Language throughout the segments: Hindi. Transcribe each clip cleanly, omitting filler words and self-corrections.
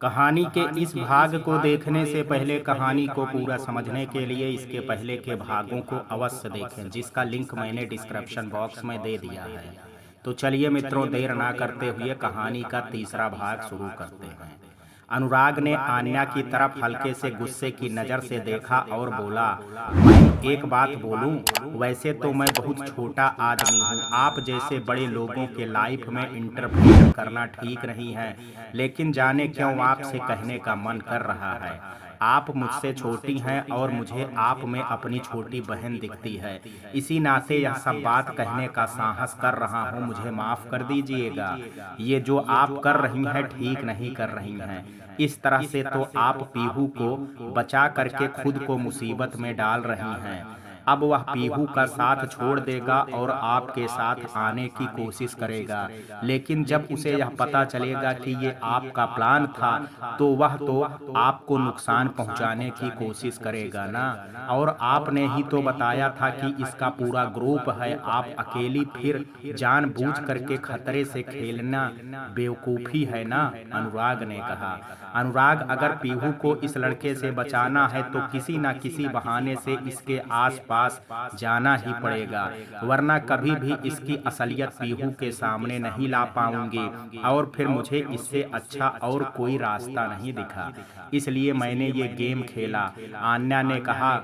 कहानी के इस भाग को देखने से पहले कहानी को पूरा समझने के लिए इसके पहले के भागों को अवश्य देखें, जिसका लिंक मैंने डिस्क्रिप्शन बॉक्स में दे दिया है। तो चलिए मित्रों, देर ना करते हुए कहानी का तीसरा भाग शुरू करते हैं। अनुराग ने आन्या की तरफ हल्के से गुस्से की नज़र से देखा और बोला, मैं एक बात बोलूं, वैसे तो मैं बहुत छोटा आदमी हूं। आप जैसे बड़े लोगों के लाइफ में इंटरफेयर करना ठीक नहीं है, लेकिन जाने क्यों आपसे कहने का मन कर रहा है। आप मुझसे छोटी हैं और मुझे आप में अपनी छोटी बहन दिखती है। इसी नाते यह सब बात कहने का साहस कर रहा हूँ, मुझे माफ़ कर दीजिएगा। ये जो आप कर रही हैं ठीक नहीं कर रही हैं। इस तरह से तो आप पीहू को बचा करके खुद को मुसीबत में डाल रही हैं। अब वह पीहू का साथ छोड़ देगा और आपके साथ आने की कोशिश करेगा, लेकिन जब उसे यह पता चलेगा कि ये आपका प्लान था, तो वह तो आपको नुकसान पहुंचाने की कोशिश करेगा ना। और आपने ही तो बताया था कि इसका पूरा ग्रुप है, आप अकेली फिर जानबूझ करके खतरे से खेलना बेवकूफ़ी है ना, अनुराग ने कहा। अनुराग, अगर पीहू को इस लड़के से बचाना है तो किसी न किसी बहाने से इसके आसपास जाना ही पड़ेगा, वरना कभी भी इसकी असलियत पीहू के सामने नहीं ला पाऊंगी और फिर मुझे इससे अच्छा और कोई रास्ता नहीं दिखा, इसलिए मैंने ये गेम खेला। आन्या ने कहा,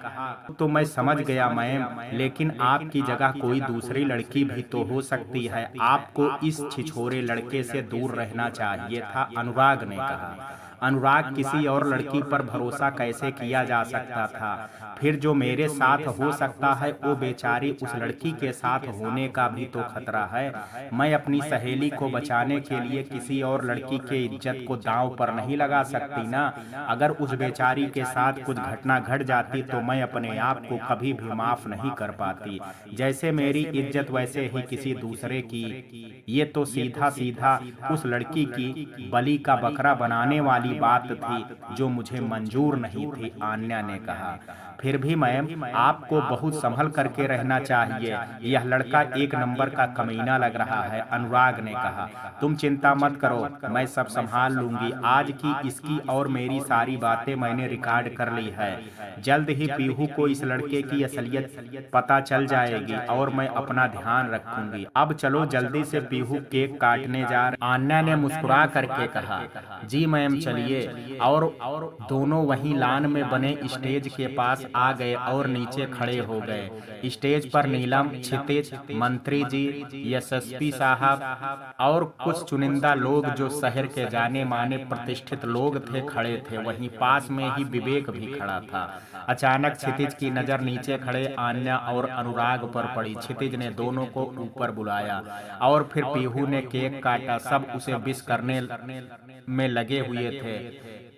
तो मैं समझ गया मैम, लेकिन आपकी जगह कोई दूसरी लड़की भी तो हो सकती है। आपको इस छिछोरे लड़के से दूर रहना चाहिए था, अनुराग ने कहा। अनुराग, किसी और लड़की पर भरोसा कैसे किया जा सकता था? फिर जो मेरे साथ हो सकता है वो बेचारी उस लड़की के साथ होने का भी तो खतरा है। मैं अपनी सहेली को बचाने के लिए किसी और लड़की के इज्जत को दांव पर नहीं लगा सकती ना। अगर उस बेचारी के साथ कुछ घटना घट जाती तो मैं अपने आप को कभी भी माफ नहीं कर पाती। जैसे मेरी इज्जत वैसे ही किसी दूसरे की। ये तो सीधा सीधा उस लड़की की बलि का बकरा बनाने वाली बात थी, जो मुझे मंजूर नहीं थी, आन्या ने कहा। फिर भी मैम, आपको बहुत संभल करके रहना चाहिए। यह लड़का एक नंबर का कमीना लग रहा है, अनुराग ने कहा। तुम चिंता मत करो, मैं सब संभाल लूंगी। आज की इसकी और मेरी सारी बातें मैंने रिकॉर्ड कर ली है। जल्द ही पीहू को इस लड़के की असलियत पता चल जाएगी और मैं अपना ध्यान रखूंगी। अब चलो जल्दी से पीहू केक काटने जा रहे। आन्या ने मुस्कुरा करके कहा, जी मैम चलिए। और दोनों वहीं लान में बने स्टेज के पास आ गए और नीचे खड़े हो गए। स्टेज पर नीलम, क्षितिज, मंत्री जी, यशस्वी साहब और कुछ चुनिंदा लोग जो शहर के जाने माने प्रतिष्ठित लोग थे खड़े थे। वहीं पास में ही विवेक भी खड़ा था। अचानक क्षितिज की नजर नीचे खड़े आन्या और अनुराग पर पड़ी। क्षितिज ने दोनों को ऊपर बुलाया और फिर पीहू ने केक काटा। सब उसे विश करने में लगे हुए थे।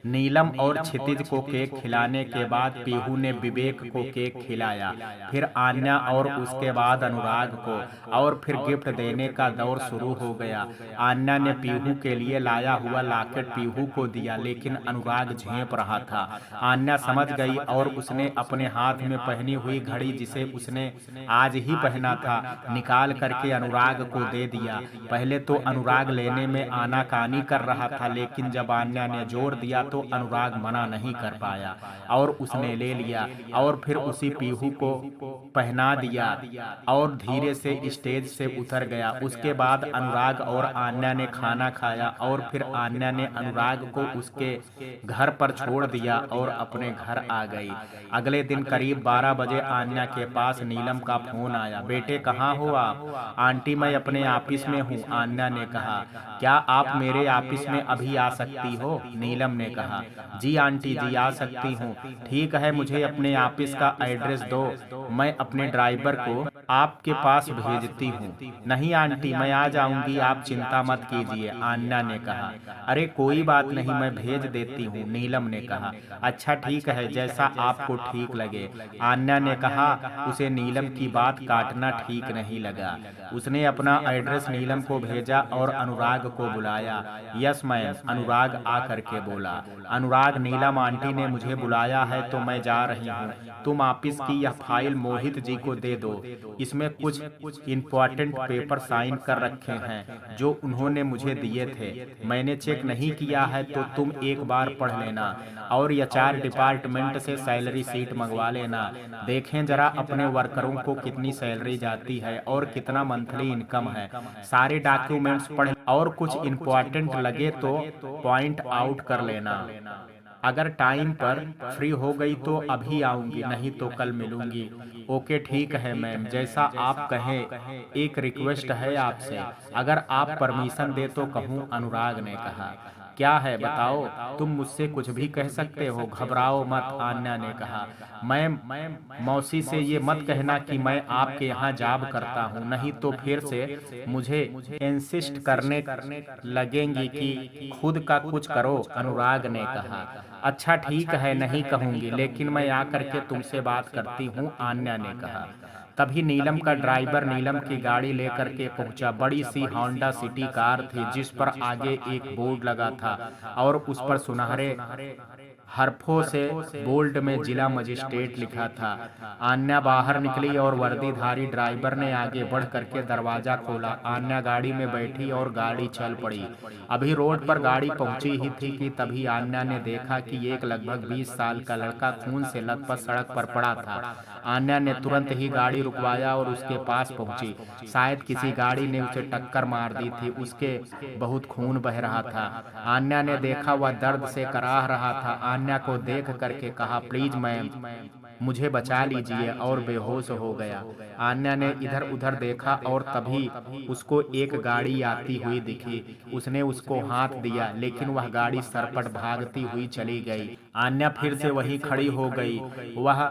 नीलम और क्षितिज को केक खिलाने के बाद पीहू ने विवेक को केक खिलाया, फिर आन्या और उसके बाद अनुराग को, और फिर गिफ्ट देने का दौर शुरू हो गया। आन्या ने पीहू के लिए लाया हुआ लॉकेट पीहू को दिया, लेकिन अनुराग झेप रहा था। आन्या समझ गई और उसने अपने हाथ में पहनी हुई घड़ी, जिसे उसने आज ही पहना था, निकाल करके अनुराग को दे दिया। पहले तो अनुराग लेने में आनाकानी कर रहा था, लेकिन जब आन्या ने जोर दिया तो अनुराग मना नहीं कर पाया और उसने ले लिया और फिर उसी पीहू को पहना दिया और धीरे से स्टेज से उतर गया। उसके बाद अनुराग और आन्या ने खाना खाया और फिर आन्या ने अनुराग को उसके घर पर छोड़ दिया और अपने घर आ गई। अगले दिन करीब 12 बजे आन्या के पास नीलम का फोन आया। बेटे कहाँ हो आप? आंटी मैं अपने ऑफिस में हूँ, आन्या ने कहा। क्या आप मेरे ऑफिस में अभी आ सकती हो? नीलम ने कहा। जी आंटी जी आ सकती हूँ। ठीक है, मुझे अपने ऑफिस का एड्रेस दो, मैं अपने ड्राइवर को आपके पास भेजती हूँ। नहीं आंटी, मैं आ जाऊंगी, आप चिंता मत कीजिए, आन्या ने कहा। अरे कोई बात नहीं, मैं भेज देती हूँ, नीलम ने कहा। अच्छा ठीक है, जैसा आपको ठीक लगे, आन्या ने कहा। उसे नीलम की बात काटना ठीक नहीं लगा। उसने अपना एड्रेस नीलम को भेजा और अनुराग को बुलाया। यस मैम, अनुराग आ करके बोला। अनुराग, नीलम आंटी ने मुझे बुलाया है तो मैं जा रही हूँ। तुम ऑफिस की यह फाइल मोहित जी को दे दो। इसमें कुछ इम्पोर्टेंट पेपर साइन कर रखे हैं जो उन्होंने मुझे दिए थे। मैंने चेक नहीं किया है तो तुम एक बार पढ़ लेना और एचआर डिपार्टमेंट से सैलरी शीट मंगवा लेना। देखें जरा अपने वर्करों को कितनी सैलरी जाती है और कितना मंथली इनकम है। सारे डॉक्यूमेंट्स पढ़ और कुछ इम्पोर्टेंट लगे तो पॉइंट आउट कर लेना। अगर टाइम पर फ्री हो गई तो अभी आऊंगी, नहीं तो कल मिलूंगी। ओके ठीक है मैम, जैसा आप कहें। एक रिक्वेस्ट है आपसे, अगर आप परमिशन दे तो कहूँ। अनुराग ने कहा। क्या है बताओ, तुम मुझसे कुछ भी कह सकते हो, घबराओ मत। आन्या ने कहा। मैम, मौसी से ये मत कहना कि मैं आपके यहाँ जॉब करता हूँ, नहीं तो फिर से मुझे इंसिस्ट करने लगेंगी कि खुद का कुछ करो। अनुराग ने कहा। अच्छा ठीक है, नहीं कहूंगी, लेकिन मैं आकर के तुमसे बात करती हूँ। आन्या ने कहा। तभी नीलम का ड्राइवर नीलम की गाड़ी लेकर के पहुंचा। बड़ी सी होंडा सिटी कार थी जिस पर आगे एक बोर्ड लगा था और उस पर सुनहरे हरफों से बोल्ड में जिला मजिस्ट्रेट लिखा था। आन्या बाहर निकली और वर्दीधारी ड्राइवर ने आगे बढ़ करके दरवाजा खोला। आन्या गाड़ी में बैठी और गाड़ी चल पड़ी। अभी रोड पर गाड़ी पहुंची ही थी कि तभी आन्या ने देखा कि एक लगभग 20 साल का लड़का खून से लथपथ सड़क पर पड़ा था। आन्या ने तुरंत ही गाड़ी रुकवाया और उसके पास पहुंची। शायद किसी गाड़ी ने उसे टक्कर मार दी थी, उसके बहुत खून बह रहा था। आन्या ने देखा वह दर्द से कराह रहा था। आन्या को देख करके कहा, प्लीज मैम, मुझे बचा लीजिए, और बेहोश हो गया। आन्या ने इधर उधर देखा और तभी उसको एक गाड़ी आती हुई दिखी। उसने उसको हाथ दिया, लेकिन वह गाड़ी सरपट भागती हुई चली गई। आन्या फिर से वहीं खड़ी हो गई। वह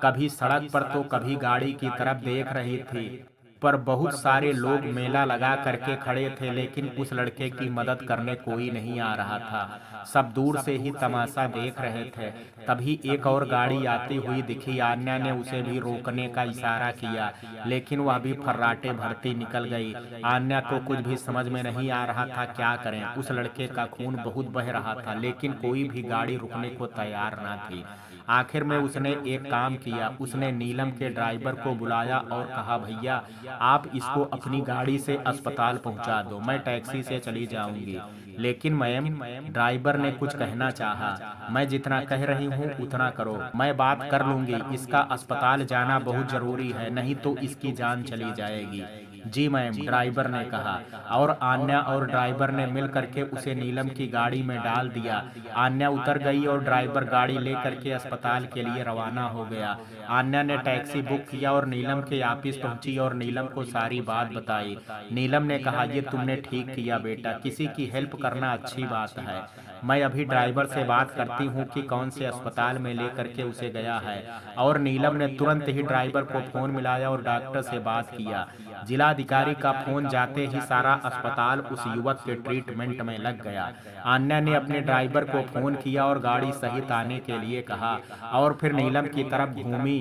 कभी सड़क पर तो कभी गाड़ी की तरफ देख रही थी। पर बहुत सारे लोग मेला लगा करके खड़े थे, लेकिन उस लड़के की मदद करने कोई नहीं आ रहा था। सब दूर से ही तमाशा देख रहे थे। तभी एक और गाड़ी आती हुई दिखी। आन्या ने उसे भी रोकने का इशारा किया, लेकिन वह भी फर्राटे भरती निकल गई। आन्या को कुछ भी समझ में नहीं आ रहा था क्या करें। उस लड़के का खून बहुत बह रहा था, लेकिन कोई भी गाड़ी रुकने को तैयार न थी। आखिर में उसने एक काम किया। उसने नीलम के ड्राइवर को बुलाया और कहा, भैया आप इसको अपनी गाड़ी से अस्पताल पहुंचा दो, मैं टैक्सी से चली जाऊंगी। लेकिन मैम, ड्राइवर ने कुछ कहना चाहा। मैं जितना कह रही हूँ उतना करो, मैं बात कर लूंगी। इसका अस्पताल जाना बहुत जरूरी है, नहीं तो इसकी जान चली जाएगी। जी मैम, ड्राइवर ने कहा। और आन्या और ड्राइवर ने मिल करके उसे नीलम की गाड़ी में डाल दिया। आन्या उतर गई और ड्राइवर गाड़ी लेकर के अस्पताल के लिए रवाना हो गया। आन्या ने टैक्सी बुक किया और नीलम के ऑफिस पहुंची और नीलम को सारी बात बताई। नीलम ने कहा, ये तुमने ठीक किया बेटा, किसी की हेल्प करना अच्छी बात है। मैं अभी ड्राइवर से बात करती हूँ कि कौन से अस्पताल में लेकर के उसे गया है। और नीलम ने तुरंत ही ड्राइवर को फोन मिलाया और डॉक्टर से बात किया। जिलाधिकारी का फोन जाते ही सारा अस्पताल उस युवक के ट्रीटमेंट में लग गया। आन्या ने अपने ड्राइवर को फोन किया और गाड़ी सहित आने के लिए कहा और फिर नीलम की तरफ घूमी।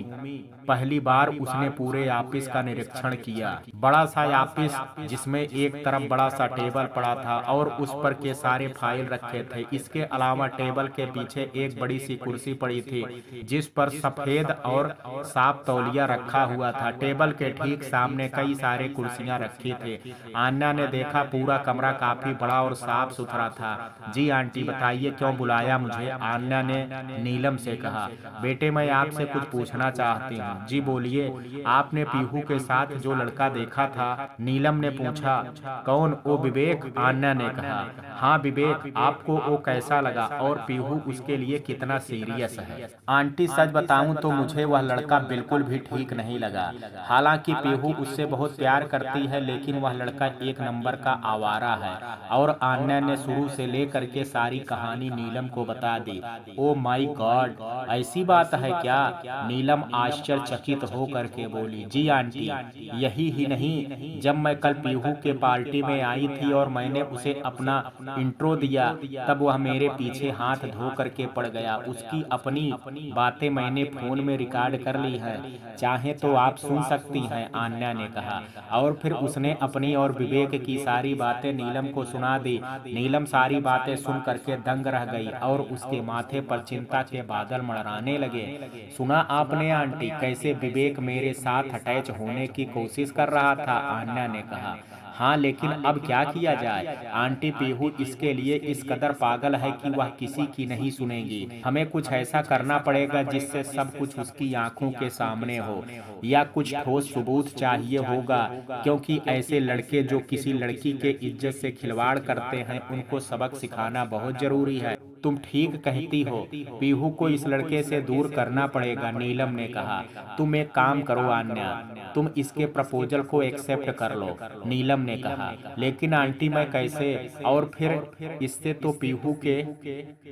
पहली बार उसने पूरे ऑफिस का निरीक्षण किया। बड़ा सा ऑफिस जिसमें एक तरफ बड़ा सा टेबल पड़ा था और उस पर के सारे फाइल रखे थे। इसके अलावा टेबल के पीछे एक बड़ी सी कुर्सी पड़ी थी जिस पर सफेद और साफ तौलिया रखा हुआ था। टेबल के ठीक सामने कई सारे कुर्सियां रखी थी। आन्या ने देखा पूरा कमरा काफी बड़ा और साफ सुथरा था। जी आंटी, बताइए क्यों बुलाया मुझे? आन्या ने नीलम से कहा। बेटे, मैं आपसे कुछ पूछना चाहती हूँ। जी बोलिए। आपने पीहू के साथ जो लड़का देखा था? नीलम ने पूछा। कौन? वो विवेक? आन्या ने कहा। हाँ विवेक, आपको वो कैसा लगा और पीहू उसके लिए कितना सीरियस है? आंटी, सच बताऊं तो मुझे वह लड़का बिल्कुल भी ठीक नहीं लगा। हालांकि पीहू उससे बहुत प्यार करती है, लेकिन वह लड़का एक नंबर का आवारा है। और आन्या ने शुरू से लेकर के सारी कहानी नीलम को बता दी। ओ माय गॉड, ऐसी बात है क्या? नीलम आश्चर्यचकित हो करके बोली। जी आंटी, यही ही नहीं, जब मैं कल पीहू के पार्टी में आई थी और मैंने उसे अपना इंट्रो दिया, तब वह मेरे पीछे हाथ धो करके पड़ गया। उसकी अपनी बातें मैंने फोन में रिकॉर्ड कर ली हैं, चाहे तो आप सुन सकती हैं। आन्या ने कहा। और फिर उसने अपनी और विवेक की सारी बातें नीलम को सुना दी। नीलम सारी बातें सुन करके दंग रह गई और उसके माथे पर चिंता के बादल मंडराने लगे। सुना आपने आंटी, कैसे विवेक मेरे साथ अटैच होने की कोशिश कर रहा था, आन्या ने कहा। हाँ, लेकिन अब क्या किया जाए आंटी, पीहू इसके लिए इस कदर पागल है कि वह किसी की नहीं सुनेगी। हमें कुछ ऐसा करना पड़ेगा जिससे सब कुछ उसकी आंखों के सामने हो, या कुछ ठोस सबूत चाहिए होगा, क्योंकि ऐसे लड़के जो किसी लड़की के इज्जत से खिलवाड़ करते हैं उनको सबक सिखाना बहुत जरूरी है। तुम ठीक कहती हो, पीहू को इस लड़के से दूर करना पड़ेगा, नीलम ने कहा। तुम एक काम करो आन्या, तुम इसके प्रपोजल को एक्सेप्ट कर लो, नीलम ने कहा। लेकिन आंटी मैं कैसे, और फिर इससे तो पीहू के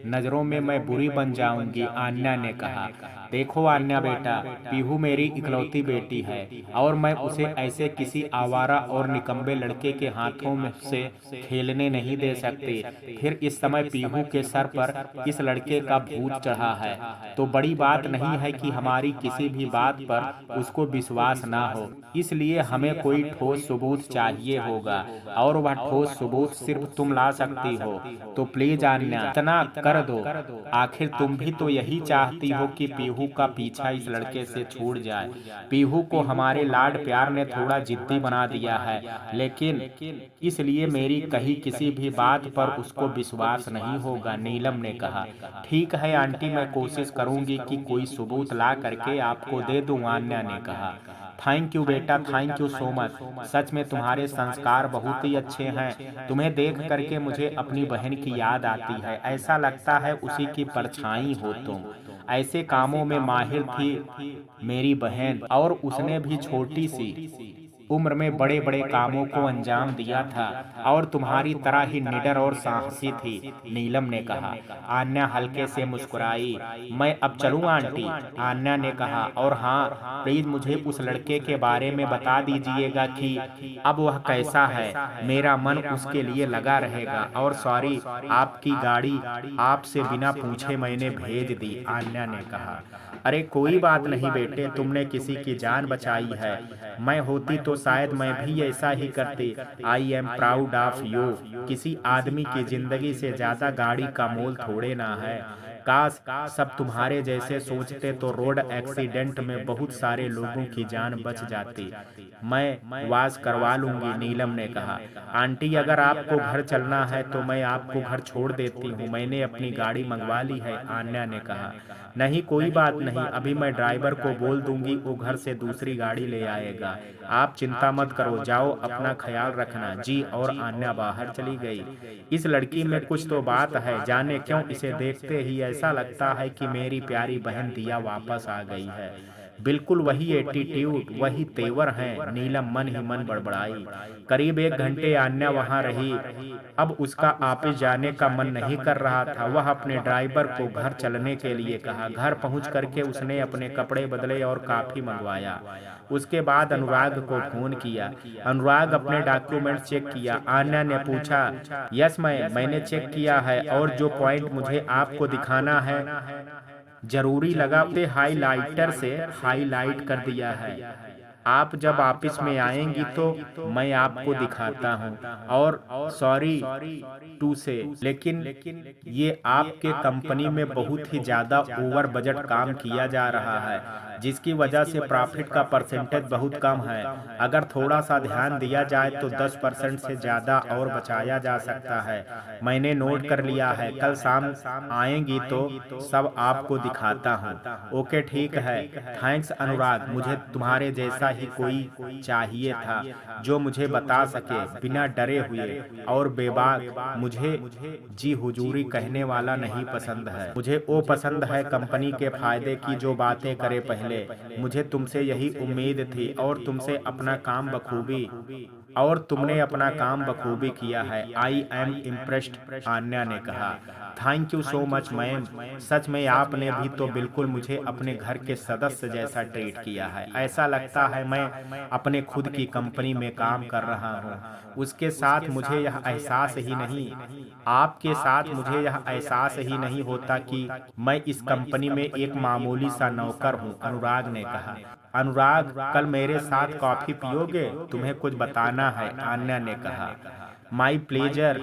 नजरों में मैं बुरी बन जाऊंगी, आन्या ने कहा। देखो आन्या बेटा, पीहू मेरी इकलौती बेटी है और मैं उसे ऐसे किसी आवारा और निकम्बे लड़के के हाथों में से खेलने नहीं दे सकती। फिर इस समय पीहू के सर पर इस लड़के का भूत चढ़ा है, तो बड़ी बात नहीं है कि हमारी किसी भी बात पर उसको विश्वास ना हो। इसलिए हमें कोई ठोस सबूत चाहिए होगा, और वह ठोस सबूत सिर्फ तुम ला सकती हो। तो प्लीज आन्या, इतना कर दो। आखिर तुम भी तो यही चाहती हो कि पीहू का पीछा इस लड़के से छूट जाए। पीहू को हमारे लाड प्यार ने थोड़ा जिद्दी बना दिया है, लेकिन इसलिए मेरी कही किसी भी बात पर उसको विश्वास नहीं होगा, नीलम ने कहा। ठीक है आंटी, मैं कोशिश करूंगी कि कोई सबूत ला करके आपको दे दूं, आन्या ने कहा। थैंक यू बेटा, थैंक यू सो मच। सच में तुम्हारे संस्कार बहुत ही अच्छे हैं। तुम्हें देख करके मुझे अपनी बहन की याद आती है, ऐसा लगता है उसी की परछाई हो तुम। ऐसे कामों में माहिर थी मेरी बहन, और उसने भी छोटी सी उम्र में बड़े बड़े कामों को अंजाम दिया था, और तुम्हारी तरह ही निडर और साहसी थी, नीलम ने कहा। आन्या हल्के से मुस्कुराई। मैं अब चलूं आंटी, आन्या ने कहा। और हाँ, प्लीज मुझे उस लड़के के बारे में बता दीजिएगा कि अब वह कैसा है, मेरा मन उसके लिए लगा रहेगा। और सॉरी, आपकी गाड़ी आपसे बिना पूछे मैंने भेज दी, आन्या ने कहा। अरे कोई बात नहीं बेटे, तुमने किसी की जान बचाई है। मैं होती तो शायद मैं भी ऐसा ही करती। I am proud of you. किसी आदमी की जिंदगी से ज्यादा गाड़ी का मोल थोड़े ना है। काश सब तुम्हारे जैसे सोचते तो रोड एक्सीडेंट में बहुत सारे लोगों की जान बच जाती। मैं वाज करवा लूंगी, नीलम ने कहा। आंटी अगर आपको घर चलना है तो मैं आपको घर छोड़ देती हूँ, मैंने अपनी गाड़ी मंगवा ली है, आन्या ने कहा। नहीं कोई बात नहीं, अभी मैं ड्राइवर को बोल दूंगी, वो घर से दूसरी गाड़ी ले आएगा। आप चिंता मत करो, जाओ अपना ख्याल रखना जी। और आन्या बाहर चली गई। इस लड़की में कुछ तो बात है, जाने क्यों इसे देखते ही ऐसा लगता है कि मेरी प्यारी बहन दिया वापस आ गई है। बिल्कुल वही एटीट्यूड, वही तेवर हैं, नीलम मन ही मन बड़बड़ाई। करीब 1 घंटे आन्या वहां रही। अब उसका ऑफिस जाने का मन नहीं कर रहा था। वह अपने ड्राइवर को घर चलने के लिए कहा। घर पहुंच करके उसने अपने कपड़े बदले और कॉफी मंगवाया। उसके बाद अनुराग को फोन किया। अनुराग अपने डॉक्यूमेंट चेक किया। आन्या ने पूछा, यस मैंने चेक किया है, और जो पॉइंट मुझे आपको दिखाना है जरूरी लगा उसे हाइलाइटर से हाईलाइट कर दिया है। आप जब ऑफिस में आएंगी तो मैं आपको दिखाता हूँ। और सॉरी टू से, लेकिन ये आपके कंपनी में बहुत ही ज़्यादा ओवर बजट काम किया जा रहा है, जिसकी वजह से प्रॉफिट का परसेंटेज बहुत कम है। अगर थोड़ा सा ध्यान दिया जाए तो 10% से ज़्यादा और बचाया जा सकता है। मैंने नोट कर लिया है, कल शाम आएंगी तो सब आपको दिखाता हूँ। ओके ठीक है, थैंक्स अनुराग। मुझे तुम्हारे जैसा ही कोई चाहिए था जो मुझे बता सके बिना डरे हुए और बेबाक। मुझे जी हुजूरी कहने वाला नहीं पसंद है, मुझे वो पसंद है कंपनी के फायदे की जो बातें करे पहले। मुझे तुमसे यही उम्मीद थी, और तुमसे अपना काम बखूबी और तुमने अपना काम बखूबी किया है। आई एम इम्प्रेस्ड, आन्या ने कहा। Thank you so much ma'am, सच में आपने भी तो बिल्कुल मुझे अपने घर के सदस्य जैसा ट्रीट किया है। ऐसा लगता है मैं अपने खुद की कंपनी में काम कर रहा हूँ। उसके साथ मुझे यह एहसास ही नहीं, आपके साथ मुझे यह एहसास ही नहीं होता कि मैं इस कंपनी में एक मामूली सा नौकर हूँ, अनुराग ने कहा। अनुराग, कल मेरे साथ कॉफी पियोगे? तुम्हें कुछ बताना है, आन्या ने कहा। माई प्लेजर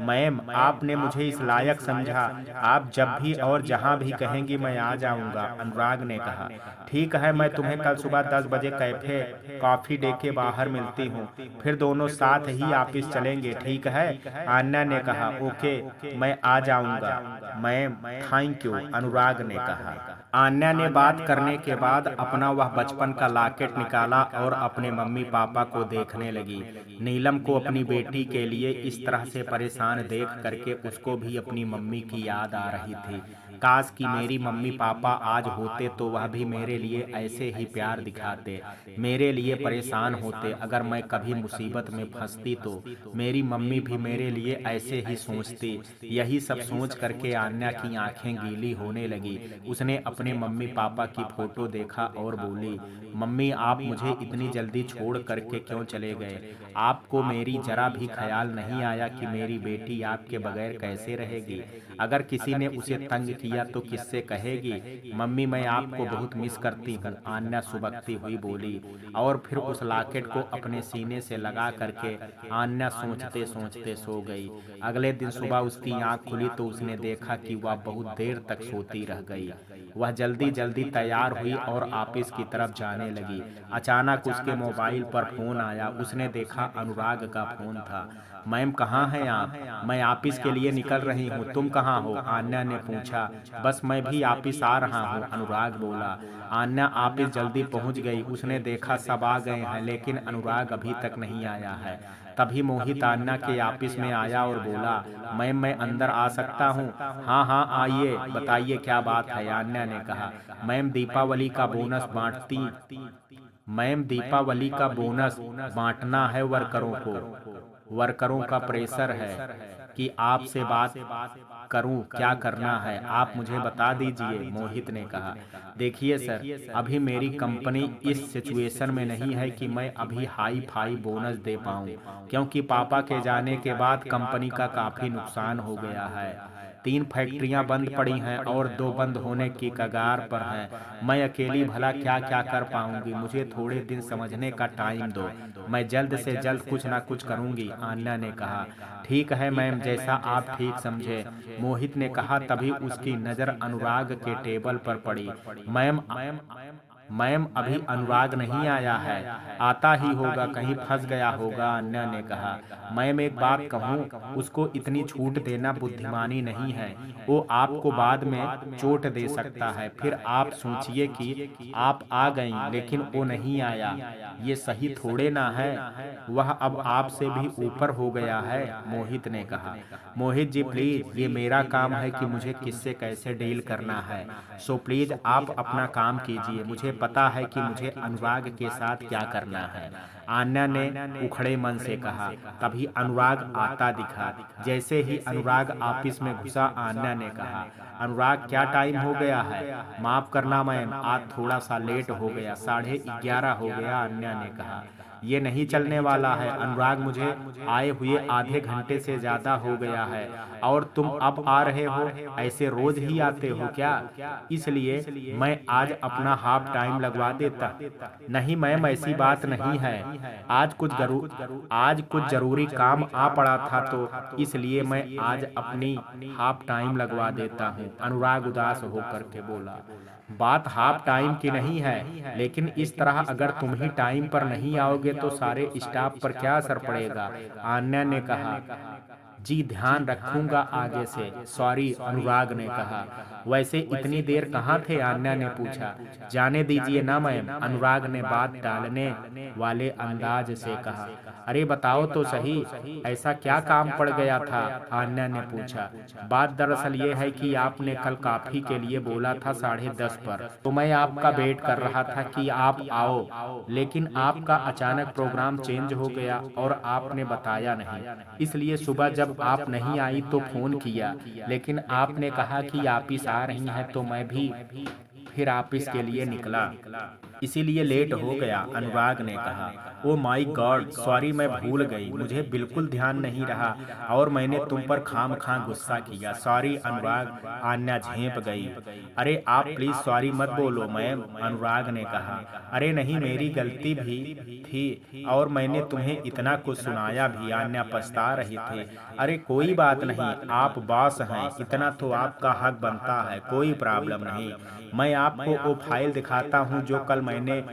मैम, आपने मुझे इस लायक समझा। आप जब भी और जहां भी कहेंगी मैं आ जाऊंगा, अनुराग ने कहा। ठीक है, मैं तुम्हें कल सुबह 10 बजे कैफे कॉफी डे के बाहर मिलती हूँ, फिर दोनों साथ ही ऑफिस चलेंगे, ठीक है? आन्या ने कहा। ओके, मैं आ जाऊंगा मैम, थैंक यू, अनुराग ने कहा। आन्या ने बात करने के बाद अपना वह बचपन का लॉकेट निकाला और अपने मम्मी पापा को देखने लगी। नीलम को अपनी बेटी के लिए इस तरह से परेशान देख करके उसको भी अपनी मम्मी की याद आ रही थी। काश कि मेरी मम्मी पापा आज होते तो वह भी मेरे लिए ऐसे ही प्यार दिखाते, मेरे लिए परेशान होते। अगर मैं कभी मुसीबत में फंसती तो मेरी मम्मी भी मेरे लिए ऐसे ही सोचती। यही सब सोच करके आन्या की आंखें गीली होने लगी। उसने अपने मम्मी पापा की फोटो देखा और बोली, मम्मी आप मुझे इतनी जल्दी छोड़ करके क्यों चले गए? आपको मेरी जरा भी ख्याल नहीं आया कि मेरी बेटी आपके बगैर कैसे रहेगी? अगर किसी ने उसे तंग किया तो किससे कहेगी? मम्मी मैं आपको बहुत मिस करती हूँ, आन्या सुबकती हुई बोली। और फिर उस लॉकेट को अपने सीने से लगा करके आन्या सोचते सोचते सो गई। अगले दिन सुबह उसकी आंख खुली तो उसने देखा कि वह बहुत देर तक सोती रह गई। वह जल्दी जल्दी तैयार हुई और ऑफिस की तरफ जाने लगी। अचानक उसके मोबाइल पर फोन आया। उसने देखा अनुराग का फोन था। मैम कहाँ हैं आप? मैं ऑफिस के लिए निकल रही हूँ, तुम कहाँ हो? आन्या ने पूछा। बस मैं भी ऑफिस आ रहा हूँ, अनुराग बोला। आन्या ऑफिस जल्दी पहुँच गई। उसने देखा सब आ गए हैं लेकिन अनुराग अभी तक नहीं आया है। तभी मोहित आन्या के ऑफिस में आया और बोला, मैम मैं अंदर आ सकता हूँ? हाँ हाँ आइए, बताइए क्या बात है, आन्या ने कहा। मैम दीपावली का बोनस बांटना है वर्करों को। वर्करों का प्रेशर है कि आपसे बात करूं, क्या करना है आप मुझे बता दीजिए, मोहित ने कहा। देखिए सर, अभी मेरी कंपनी इस सिचुएशन में नहीं है कि मैं अभी हाई फाई बोनस दे पाऊं, क्योंकि पापा के जाने के बाद कंपनी का काफ़ी नुकसान हो गया है। 3 फैक्ट्रियां बंद पड़ी हैं और 2 बंद होने की कगार पर हैं। मैं अकेली भला क्या क्या कर पाऊंगी? मुझे थोड़े दिन समझने का टाइम दो, मैं जल्द से जल्द कुछ ना कुछ करूंगी, आन्या ने कहा। ठीक है मैम, जैसा आप ठीक समझे, मोहित ने कहा। तभी उसकी नज़र अनुराग के टेबल पर पड़ी। मैम मैम अभी अनुराग नहीं आया है, आता ही होगा, कहीं फंस गया होगा, अन्या ने कहा। मैम एक बात कहूँ, उसको इतनी छूट देना बुद्धिमानी नहीं है। वो आपको बाद में चोट दे सकता है। फिर आप सोचिए कि आप आ गईं लेकिन वो नहीं आया, ये सही थोड़े ना है। वह अब आपसे भी ऊपर हो गया है, मोहित ने कहा। मोहित जी प्लीज, ये मेरा काम है कि मुझे किससे कैसे डील करना है, सो प्लीज आप अपना काम कीजिए। मुझे पता है कि मुझे अनुराग के साथ क्या करना है, आन्या ने उखड़े मन से कहा। तभी अनुराग आता दिखा। जैसे ही अनुराग ऑफिस में घुसा, आन्या ने कहा, अनुराग क्या टाइम हो गया है? माफ करना मैम, आज थोड़ा सा लेट हो गया, 11:30 हो गया, आन्या ने कहा। ये नहीं चलने वाला है अनुराग, मुझे आए हुए आधे घंटे से ज्यादा हो गया है और तुम अब आ रहे हो, ऐसे रोज ही आते हो क्या? इसलिए मैं आज अपना हाफ टाइम लगवा देता। नहीं मैम ऐसी बात नहीं है, आज कुछ जरूरी काम आ पड़ा था तो इसलिए मैं आज अपनी हाफ टाइम लगवा देता हूँ, अनुराग उदास होकर के बोला। बात हाफ टाइम की नहीं है, लेकिन इस तरह अगर तुम ही टाइम पर नहीं आओगे तो सारे स्टाफ पर क्या असर पड़ेगा, आन्या ने कहा। जी ध्यान रखूंगा आगे से, सॉरी, अनुराग ने कहा। वैसे इतनी देर कहाँ थे, आन्या ने पूछा। जाने दीजिए ना मैम, अनुराग ने बात टालने वाले अंदाज से कहा। अरे बताओ तो सही, ऐसा क्या काम पड़ गया था, आन्या ने पूछा। बात दरअसल ये है कि आपने कल कॉफी के लिए बोला था 10:30 पर, तो मैं आपका वेट कर रहा था कि आप आओ, लेकिन आपका अचानक प्रोग्राम चेंज हो गया और आपने बताया नहीं। इसलिए सुबह जब आप नहीं आई तो फोन किया, लेकिन आपने कहा कि ऑफिस आ रही हैं तो मैं भी फिर ऑफिस के लिए निकला। इसीलिए लेट हो गया, अनुराग ने कहा। ओ माई गॉड, सॉरी, मैं भूल गई, मुझे बिल्कुल ध्यान नहीं रहा और मैंने तुम पर खामखा गुस्सा किया। सॉरी अनुराग, आन्या झेंप गई। अरे आप प्लीज सॉरी मत बोलो मैम, अनुराग ने कहा। अरे नहीं, मेरी गलती भी थी और मैंने तुम्हें इतना कुछ सुनाया भी, आन्या पछता रही थी। अरे कोई बात नहीं, आप बॉस हैं, इतना तो आपका हक बनता है, कोई प्रॉब्लम नहीं। मैं आपको वो फाइल दिखाता हूँ जो कल मैंने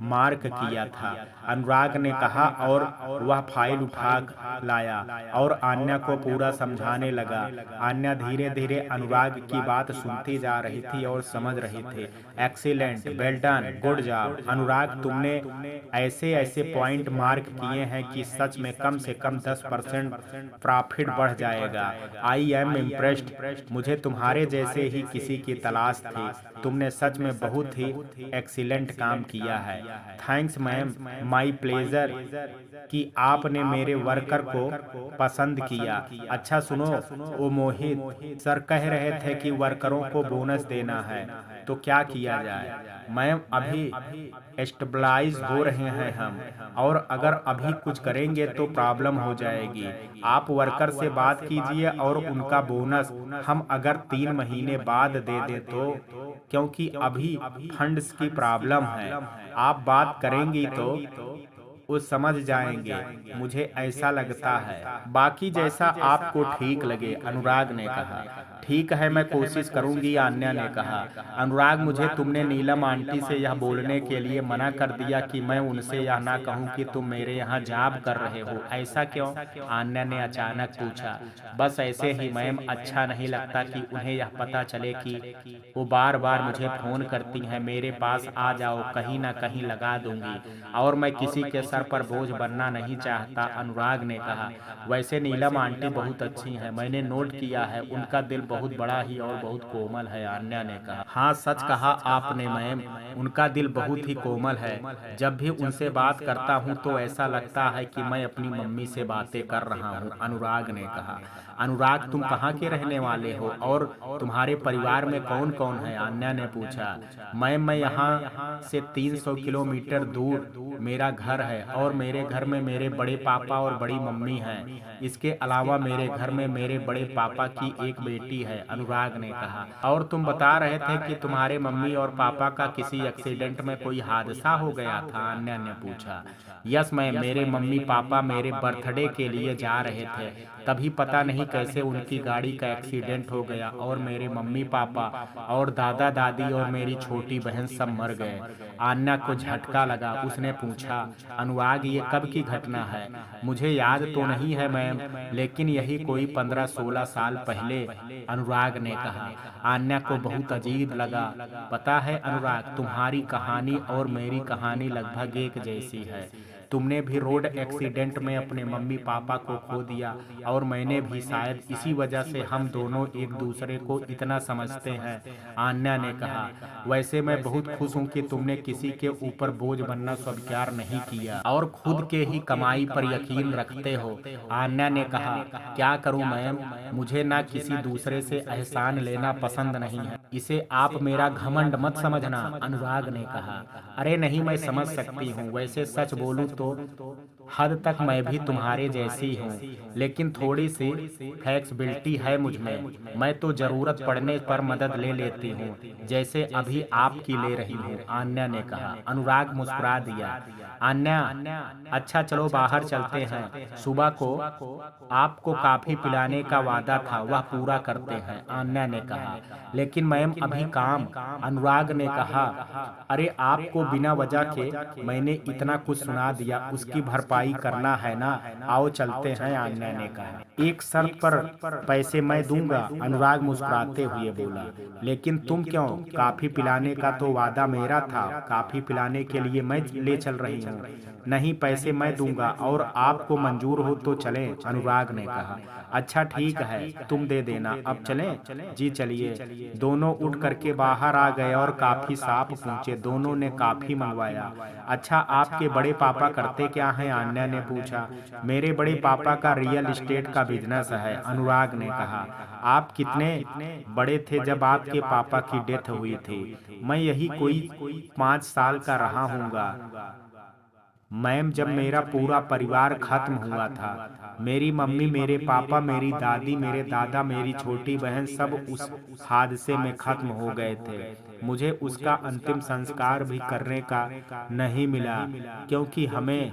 मार्क किया था, अनुराग ने कहा और वह फाइल उठा लाया और आन्या को पूरा समझाने लगा। आन्या धीरे धीरे अनुराग की बात सुनती जा रही थी और समझ रही थी। Excellent, well done, good job Anurag, तुमने ऐसे ऐसे पॉइंट मार्क किए हैं कि सच में कम से कम 10% प्रॉफिट बढ़ जाएगा। आई एम इम्प्रेस्ड, मुझे तुम्हारे जैसे ही किसी की तलाश थी। तुमने सच में बहुत ही एक्सीलेंट काम किया है। थैंक्स मैम, माय प्लेजर कि आपने मेरे वर्कर को पसंद किया। अच्छा सुनो, वो मोहित सर कह रहे थे कि वर्करों को बोनस देना है, तो क्या किया जाए? मैम अभी स्टेबलाइज हो रहे हैं हम, और अगर अभी कुछ करेंगे तो प्रॉब्लम हो जाएगी। आप वर्कर से बात कीजिए और उनका बोनस हम अगर 3 महीने बाद दे दें तो, क्योंकि अभी फंड्स की प्रॉब्लम है। आप बात करेंगी तो वो समझ जाएंगे, मुझे ऐसा लगता है। बाकी जैसा आपको ठीक लगे, अनुराग ने कहा। ठीक है, मैं कोशिश करूंगी, आन्या ने कहा। अनुराग, मुझे तुमने नीलम आंटी से यह बोलने के लिए मना कर दिया कि मैं उनसे यह ना कहूं कि तुम मेरे यहाँ जॉब कर रहे हो। ऐसा क्यों? आन्या ने अचानक पूछा। बस ऐसे ही मैम, अच्छा नहीं लगता कि उन्हें यह पता चले कि वो बार बार मुझे फोन करती हैं, मेरे पास आ जाओ, कहीं ना कहीं लगा दूंगी, और मैं किसी के सर पर बोझ बनना नहीं चाहता, अनुराग ने कहा। वैसे नीलम आंटी बहुत अच्छी हैं, मैंने नोट किया है, उनका दिल बहुत बड़ा ही और बहुत कोमल है, आन्या ने कहा। हाँ सच कहा आपने मैम, उनका दिल बहुत ही कोमल है। जब भी उनसे बात करता हूँ तो ऐसा लगता है कि मैं अपनी मम्मी से बातें कर रहा हूँ, अनुराग ने कहा। अनुराग, तुम कहाँ के रहने वाले हो और तुम्हारे परिवार में कौन कौन है? आन्या ने पूछा। मैम मैं यहाँ से 300 किलोमीटर दूर मेरा घर है और मेरे घर में मेरे बड़े पापा और बड़ी मम्मी हैं। इसके अलावा मेरे घर में मेरे बड़े पापा की एक बेटी है, अनुराग ने कहा। और तुम बता रहे थे कि तुम्हारे मम्मी और पापा का किसी एक्सीडेंट में कोई हादसा हो गया था, आन्या ने पूछा। यस मैम, मेरे मम्मी पापा मेरे बर्थडे के लिए जा रहे थे, तभी पता नहीं कैसे उनकी गाड़ी का एक्सीडेंट हो गया और मेरे मम्मी पापा और दादा दादी और मेरी छोटी बहन सब मर गए। आन्या को झटका लगा, उसने पूछा, अनुराग ये कब की घटना है? मुझे याद तो नहीं है मैम, लेकिन यही कोई 15-16 साल पहले, अनुराग ने कहा। आन्या को बहुत अजीब लगा। पता है अनुराग, तुम्हारी कहानी और मेरी कहानी लगभग एक जैसी है। तुमने भी रोड एक्सीडेंट में अपने मम्मी पापा को खो दिया और मैंने भी, शायद इसी वजह से हम दोनों एक दूसरे को इतना समझते हैं, आन्या ने कहा। वैसे मैं बहुत खुश हूँ कि तुमने किसी के ऊपर बोझ बनना स्वीकार नहीं किया और खुद के ही कमाई पर यकीन रखते हो, आन्या ने कहा। क्या करूँ मैम, मुझे ना किसी दूसरे से एहसान लेना पसंद नहीं है, इसे आप मेरा घमंड मत समझना, अनुराग ने कहा। अरे नहीं, मैं समझ सकती हूँ, वैसे सच बोलूं तो हद तक मैं भी तुम्हारे जैसी हूँ, लेकिन थोड़ी सी फ्लेक्सिबिलिटी है मुझ में। मैं तो जरूरत पड़ने पर मदद ले लेती हूँ, जैसे अभी आपकी ले रही हूँ, आन्या ने कहा। अनुराग मुस्कुरा दिया। आन्या, अच्छा चलो बाहर चलते हैं, सुबह को आपको कॉफी पिलाने का वादा था वह पूरा करते हैं, आन्या ने कहा। लेकिन मैम अभी काम, अनुराग ने कहा। अरे आपको बिना वजह के मैंने इतना कुछ सुना दिया, उसकी भरपाई करना है ना, आओ चलते हैं, आन्या ने कहा। एक शर्त पर पैसे मैं दूंगा, अनुराग मुस्कुराते हुए बोला। लेकिन तुम क्यों? कॉफी पिलाने का तो वादा मेरा था, कॉफी पिलाने के लिए मैं ले चल रही हूँ। नहीं, पैसे मैं दूंगा और आपको मंजूर हो तो चलें, अनुराग ने कहा। अच्छा ठीक है, तुम दे देना, अब चलें? जी चलिए। दोनों उठ करके बाहर आ गए और काफी साफ पहुंचे। दोनों ने काफी मंगवाया। अच्छा आपके बड़े पापा करते क्या हैं, आन्या ने पूछा। मेरे बड़े पापा का रियल एस्टेट का बिजनेस है, अनुराग ने कहा। आप कितने बड़े थे जब आपके पापा की डेथ हुई थी? मैं यही कोई 5 साल का रहा हूँगा मैम, जब मेरा पूरा परिवार खत्म हुआ था। मेरी मम्मी, मेरे पापा, मेरी दादी, मेरे दादा, मेरी छोटी बहन सब उस हादसे में खत्म हो गए थे। मुझे उसका अंतिम संस्कार भी करने का नहीं मिला, क्योंकि हमें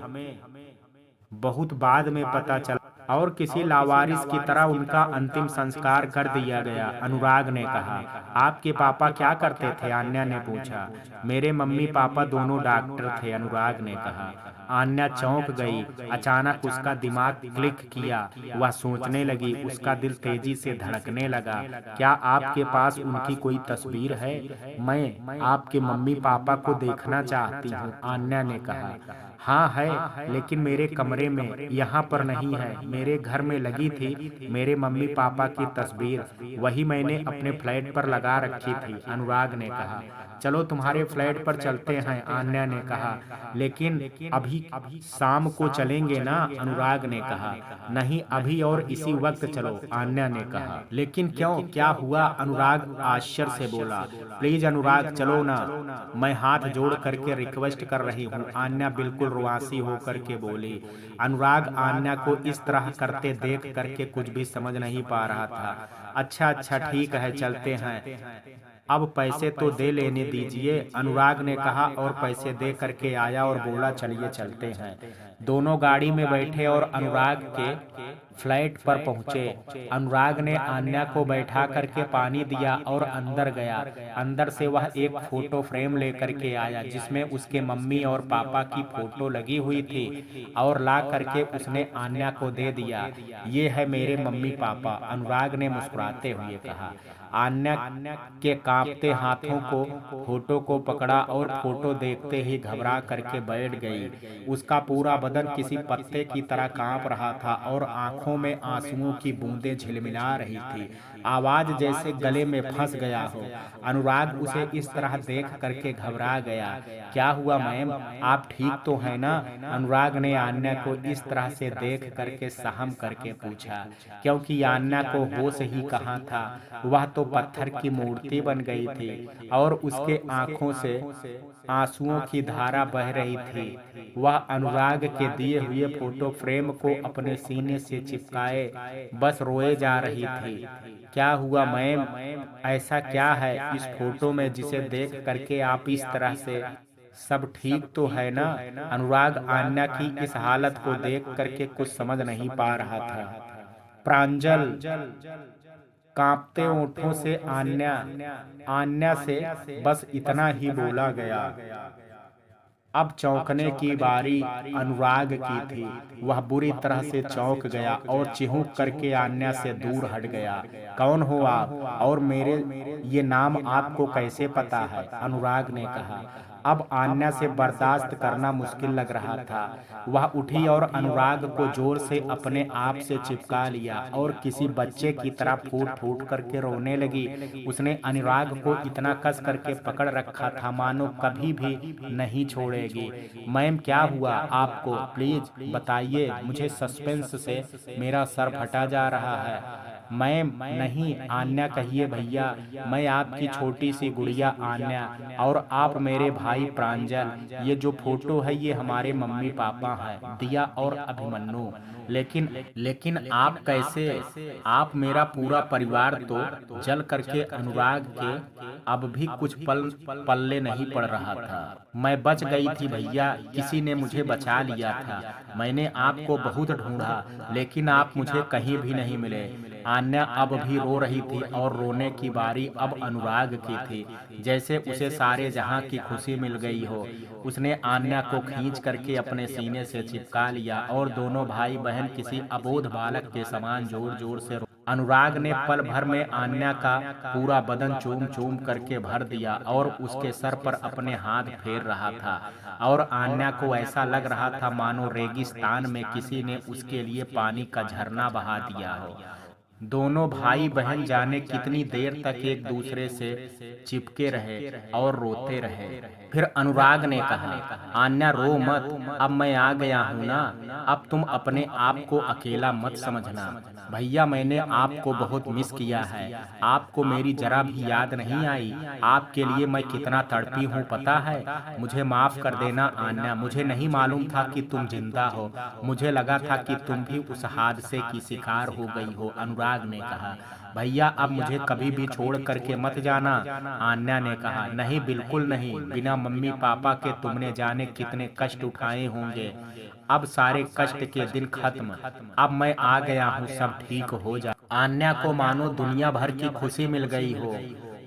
बहुत बाद में पता चला और किसी लावारिस की तरह उनका अंतिम संस्कार कर दिया गया, अनुराग ने कहा। आपके पापा क्या करते थे? आन्या ने पूछा। मेरे मम्मी पापा दोनों डॉक्टर थे, अनुराग ने कहा। आन्या चौंक गई। अचानक उसका दिमाग क्लिक किया। वह सोचने लगी, उसका दिल तेजी से धड़कने लगा। क्या आपके पास उनकी कोई तस्वीर है? मैं आपके मम्मी पापा को देखना चाहती हूँ, आन्या ने कहा। हाँ है, लेकिन मेरे कमरे में, यहाँ पर नहीं है। मेरे घर में लगी थी मेरे मम्मी पापा की तस्वीर, वही मैंने अपने फ्लैट पर लगा रखी थी, अनुराग ने कहा। चलो तुम्हारे फ्लैट पर चलते हैं, आन्या ने कहा। लेकिन अभी शाम को चलेंगे ना, अनुराग ने कहा। नहीं, अभी और इसी वक्त चलो, आन्या ने कहा। लेकिन क्यों, क्या हुआ? अनुराग आश्चर्य से बोला। प्लीज अनुराग, चलो ना, मैं हाथ जोड़ करके रिक्वेस्ट कर रही हूँ, आन्या बिल्कुल रुआसी होकर के बोली। अनुराग आन्या को इस तरह करते देख करके कुछ भी समझ नहीं पा रहा था। अच्छा अच्छा, ठीक है, चलते हैं। अब पैसे तो दे लेने दीजिए, अनुराग ने कहा और पैसे दे करके आया और बोला चलिए चलते हैं। दोनों गाड़ी में बैठे और अनुराग के फ्लैट पर पहुंचे। अनुराग ने आन्या को बैठा करके पानी दिया और अंदर गया। अंदर से वह एक फोटो फ्रेम लेकर के आया जिसमें उसके मम्मी और पापा की फोटो लगी हुई थी और ला करके उसने आन्या को दे दिया। ये है मेरे मम्मी पापा, अनुराग ने मुस्कुराते हुए कहा। आन्या के कांपते हाथों को फोटो को पकड़ा और फोटो देखते ही घबरा करके बैठ गई। उसका पूरा बदन किसी पत्ते की तरह कांप रहा था और आंखों में आंसुओं की बूंदें झिलमिला रही थी। आवाज जैसे गले में फंस गया हो। अनुराग उसे इस तरह देख करके घबरा गया। क्या हुआ मैम, आप ठीक तो है ना? अनुराग ने आन्या को इस तरह से देख करके सहम करके पूछा, क्योंकि आन्या को होश ही कहाँ था। वह तो पत्थर की मूर्ति बन गई थी और उसके आंखों से आंसुओं की धारा बह रही थी। वह अनुराग के दिए हुए फोटो फ्रेम को अपने सीने से चिपकाए बस रोए जा रही थी। क्या हुआ मैम, ऐसा क्या है इस फोटो में जिसे देख करके आप इस तरह से? सब ठीक तो है ना? अनुराग आन्या की इस हालत को देख करके कुछ समझ नहीं पा रहा था। प्रांजल, कांपते ओठों से आन्या से बस इतना ही बोला गया। अब चौंकने की बारी अनुराग की थी। वह बुरी तरह से चौंक गया और चिहुक करके आन्या से दूर हट गया। कौन हो आप और मेरे ये नाम आपको कैसे पता है? अनुराग ने कहा। अब आन्या से बर्दाश्त करना मुश्किल लग रहा था। वह उठी और अनुराग को जोर से अपने आप से चिपका लिया और किसी बच्चे की तरह फूट फूट करके रोने लगी। उसने अनुराग को इतना कस करके पकड़ रखा था मानो कभी भी नहीं छोड़ेगी। मैम, क्या हुआ आपको? प्लीज बताइए, मुझे सस्पेंस से मेरा सर फटा जा रहा है। मैम नहीं, आन्या कहिए भैया, मैं आपकी छोटी सी गुड़िया आन्या और आप मेरे भाई प्रांजल। ये जो फोटो है ये हमारे मम्मी पापा हैं, दिया और अभिमन्यु। लेकिन आप कैसे? आप मेरा पूरा परिवार तो जल करके अनुराग के अब भी कुछ पल्ले नहीं पड़ रहा था। मैं बच गई थी भैया, किसी ने मुझे बचा लिया था। मैंने आपको बहुत ढूंढा लेकिन आप मुझे कहीं भी नहीं मिले। आन्या अब भी रो रही थी और रोने की बारी अब अनुराग की थी, जैसे उसे सारे जहां की खुशी मिल गई हो। उसने आन्या को खींच करके अपने सीने से चिपका लिया और दोनों भाई बहन किसी अबोध बालक के समान जोर जोर से अनुराग ने पल भर में आन्या का पूरा बदन चूम चूम करके भर दिया और उसके सर पर अपने हाथ फेर रहा था और आन्या को ऐसा लग रहा था मानो रेगिस्तान में किसी ने उसके लिए पानी का झरना बहा दिया हो। दोनों भाई बहन जाने कितनी देर तक एक दूसरे से चिपके रहे और रोते रहे। फिर अनुराग ने कहा, आन्या रो मत, अब मैं आ गया हूँ ना, अब तुम अपने आप को अकेला मत समझना। भैया मैंने आपको बहुत मिस किया है, आपको मेरी जरा भी याद नहीं आई। आपके लिए मैं कितना तड़पी हूँ पता है। मुझे माफ कर देना आन्या, मुझे नहीं मालूम था कि तुम जिंदा हो। मुझे लगा था कि तुम भी उस हादसे की शिकार हो गई हो। अनुराग ने कहा, भैया अब मुझे कभी भी छोड़ करके मत जाना। आन्या ने कहा, नहीं बिल्कुल नहीं, बिना मम्मी पापा के तुमने जाने कितने कष्ट उठाए होंगे। अब सारे कष्ट के दिन खत्म, अब मैं आ गया हूँ, सब ठीक हो जा। आन्या को मानो दुनिया भर की खुशी मिल गई हो।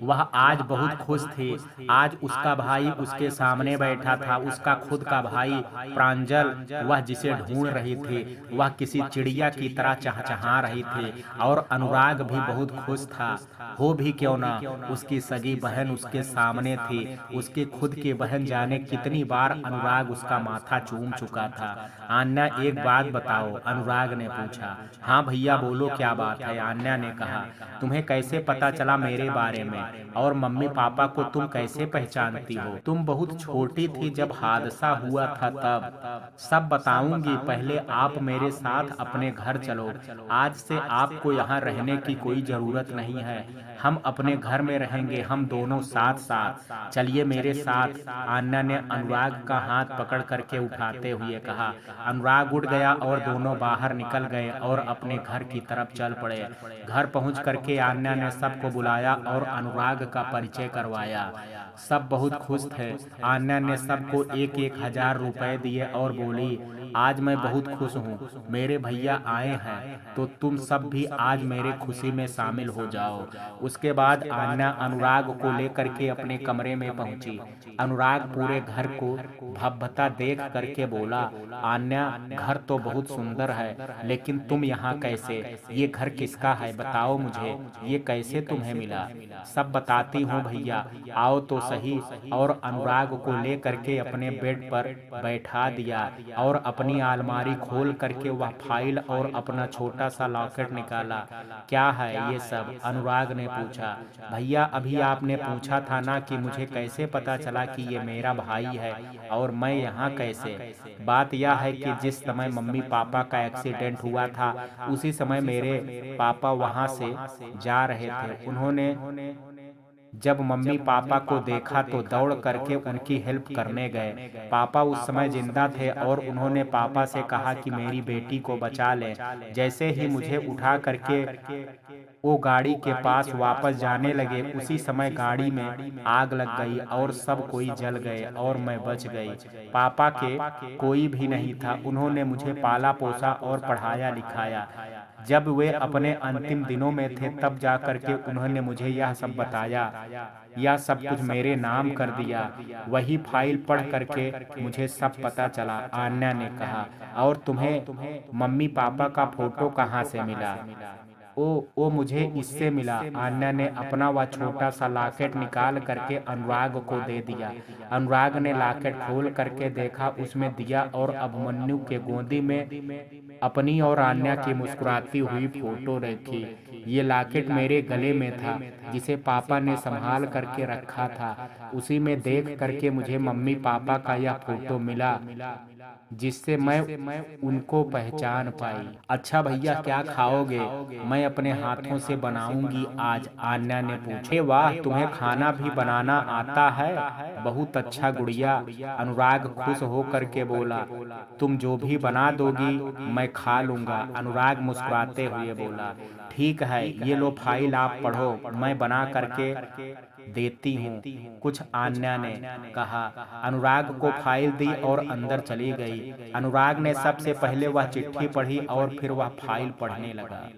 वह आज बहुत खुश थी। आज उसका भाई उसके सामने बैठा था, उसका खुद का भाई प्रांजल। वह जिसे ढूंढ रही थी, वह किसी चिड़िया की तरह चहचहा रही थी। और अनुराग भी बहुत खुश था। हो भी क्यों ना, उसकी सगी बहन उसके सामने थी। उसकी खुद की बहन जाने कितनी बार अनुराग उसका माथा चूम चुका था। आन्या एक बात बताओ, अनुराग ने पूछा। हाँ भैया बोलो, क्या बात है। आन्या ने कहा, तुम्हें कैसे पता चला मेरे बारे में, और मम्मी पापा को तुम कैसे पहचानती हो? तुम बहुत छोटी थी जब हादसा हुआ था तब। सब बताऊंगी, पहले आप मेरे साथ अपने घर चलो। आज से आपको यहाँ रहने की कोई जरूरत नहीं है, हम अपने घर में रहेंगे, हम दोनों साथ साथ। चलिए मेरे साथ। आन्या ने अनुराग का हाथ पकड़ करके उठाते हुए कहा। अनुराग उठ गया और दोनों बाहर निकल गए और अपने घर की तरफ चल पड़े। घर पहुंच करके आन्या ने सबको बुलाया और अनुराग का परिचय करवाया। सब बहुत खुश थे। आन्या ने सबको 1-1 हजार रुपए दिए और बोली, आज मैं बहुत खुश हूँ, मेरे भैया आए हैं, तो तुम सब भी आज मेरे खुशी में शामिल हो जाओ। उसके बाद आन्या अनुराग को लेकर के अपने कमरे में पहुंची। अनुराग पूरे घर को भव्यता देख करके बोला, आन्या घर तो बहुत सुंदर है, लेकिन तुम यहाँ कैसे? ये घर किसका है बताओ मुझे, ये कैसे तुम्हें मिला? सब बताती हूँ भैया, आओ तो सही। और अनुराग को ले करके अपने बेड पर बैठा दिया और अपनी अलमारी खोल करके वह फाइल और अपना छोटा सा लॉकेट निकाला। क्या है ये सब? अनुराग ने पूछा। भैया अभी आपने पूछा था ना कि मुझे कैसे पता चला कि ये मेरा भाई है और मैं यहाँ कैसे। बात यह है कि जिस समय मम्मी पापा का एक्सीडेंट हुआ था, उसी समय मेरे पापा वहाँ से जा रहे थे। उन्होंने जब मम्मी पापा को देखा तो दौड़ करके उनकी हेल्प करने गए। पापा उस समय जिंदा थे और उन्होंने पापा से कहा कि मेरी बेटी को बचा लें। जैसे ही मुझे उठा करके वो गाड़ी के पास वापस जाने लगे, उसी समय गाड़ी में आग लग गई और सब कोई जल गए और मैं बच गई। पापा के कोई भी नहीं था, उन्होंने मुझे पाला पोसा और पढ़ाया लिखाया। जब वे अपने अंतिम दिनों में थे तब जा करके उन्होंने मुझे यह सब बताया, यह सब कुछ मेरे नाम कर दिया। वही फाइल पढ़ करके मुझे सब पता चला। आन्या ने कहा, और तुम्हें मम्मी पापा का फोटो कहाँ से मिला? ओ मुझे इससे मिला। आन्या ने अपना वह छोटा सा लॉकेट निकाल करके अनुराग को दे दिया। अनुराग ने लॉकेट खोल करके देखा, उसमें दिया और अभिमन्यु के गोदी में अपनी और आन्या की मुस्कुराती हुई फोटो रखी। ये लॉकेट मेरे गले में था, जिसे पापा ने संभाल करके रखा था। उसी में देख करके मुझे मम्मी पापा का यह फोटो मिला, जिससे मैं उनको पहचान पाई। अच्छा भैया क्या खाओगे? मैं अपने हाथों से बनाऊंगी आज। आन्या ने पूछा। वाह, तुम्हें खाना भी बनाना आता है, बहुत अच्छा गुड़िया। अनुराग खुश हो करके बोला, तुम जो भी बना दोगी मैं खा लूंगा। अनुराग मुस्कुराते हुए बोला, ठीक है, ये लो फाइल आप पढ़ो, मैं बना करके देती हूँ कुछ। आन्या ने कहा। अनुराग को फाइल दी और अंदर चली गई। अनुराग ने सबसे पहले वह चिट्ठी पढ़ी और फिर वह फाइल पढ़ने लगा।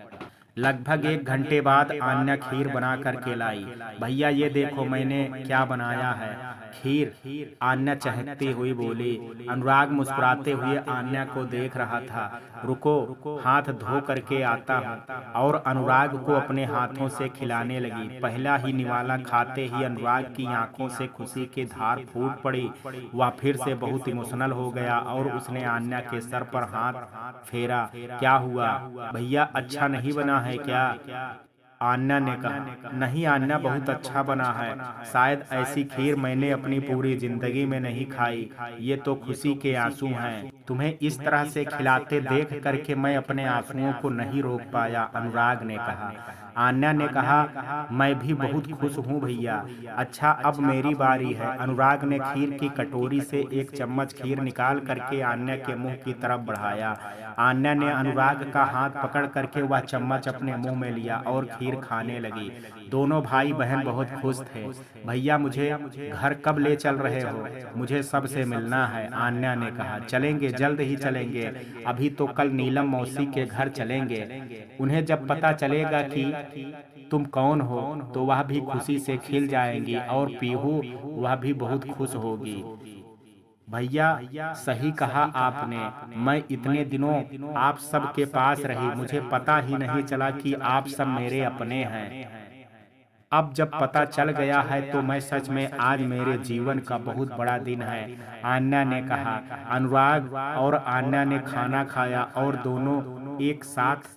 लगभग 1 घंटे बाद आन्या खीर बना करके लाई। भैया ये देखो मैंने क्या बनाया है, खीर। आन्या चहकती हुई बोली। अनुराग मुस्कुराते हुए आन्या को देख रहा था। रुको, हाथ धो करके आता हूँ। और अनुराग को अपने हाथों से खिलाने लगी। पहला ही निवाला खाते ही अनुराग की आंखों से खुशी की धार फूट पड़ी। वह फिर से बहुत इमोशनल हो गया और उसने आन्या के सर पर हाथ फेरा। क्या हुआ भैया, अच्छा नहीं बना है क्या? आन्या ने कहा, नहीं आन्या, बहुत अच्छा बना है। शायद ऐसी खीर मैंने अपनी पूरी जिंदगी में नहीं खाई। ये तो खुशी के आंसू हैं। तुम्हें इस तरह से खिलाते देख करके मैं अपने आंसुओं को नहीं रोक पाया, अनुराग ने कहा। आन्या ने कहा, मैं भी बहुत खुश हूँ भैया। अच्छा, अब मेरी बारी है। अनुराग ने खीर की कटोरी से एक चम्मच खीर निकाल करके आन्या के मुंह की तरफ बढ़ाया। आन्या ने अनुराग का हाथ पकड़ करके वह चम्मच अपने मुंह में लिया और खीर खाने लगी। दोनों भाई बहन बहुत खुश थे। भैया, मुझे घर कब ले चल रहे हो? मुझे सबसे मिलना है, आन्या ने कहा। चलेंगे, जल्द ही चलेंगे। अभी तो कल नीलम मौसी के घर चलेंगे। उन्हें जब पता चलेगा कि तुम कौन हो तो वह भी खुशी से खिल जाएंगी और पीहू, वह भी बहुत खुश होगी। भैया, सही कहा आपने। मैं इतने दिनों आप सब के पास रही, मुझे पता ही नहीं चला कि आप सब मेरे अपने हैं। अब जब पता चल गया है तो मैं सच में आज मेरे जीवन का बहुत बड़ा दिन है, आन्या ने कहा। अनुराग और आन्या ने खाना खाया और दोनों एक साथ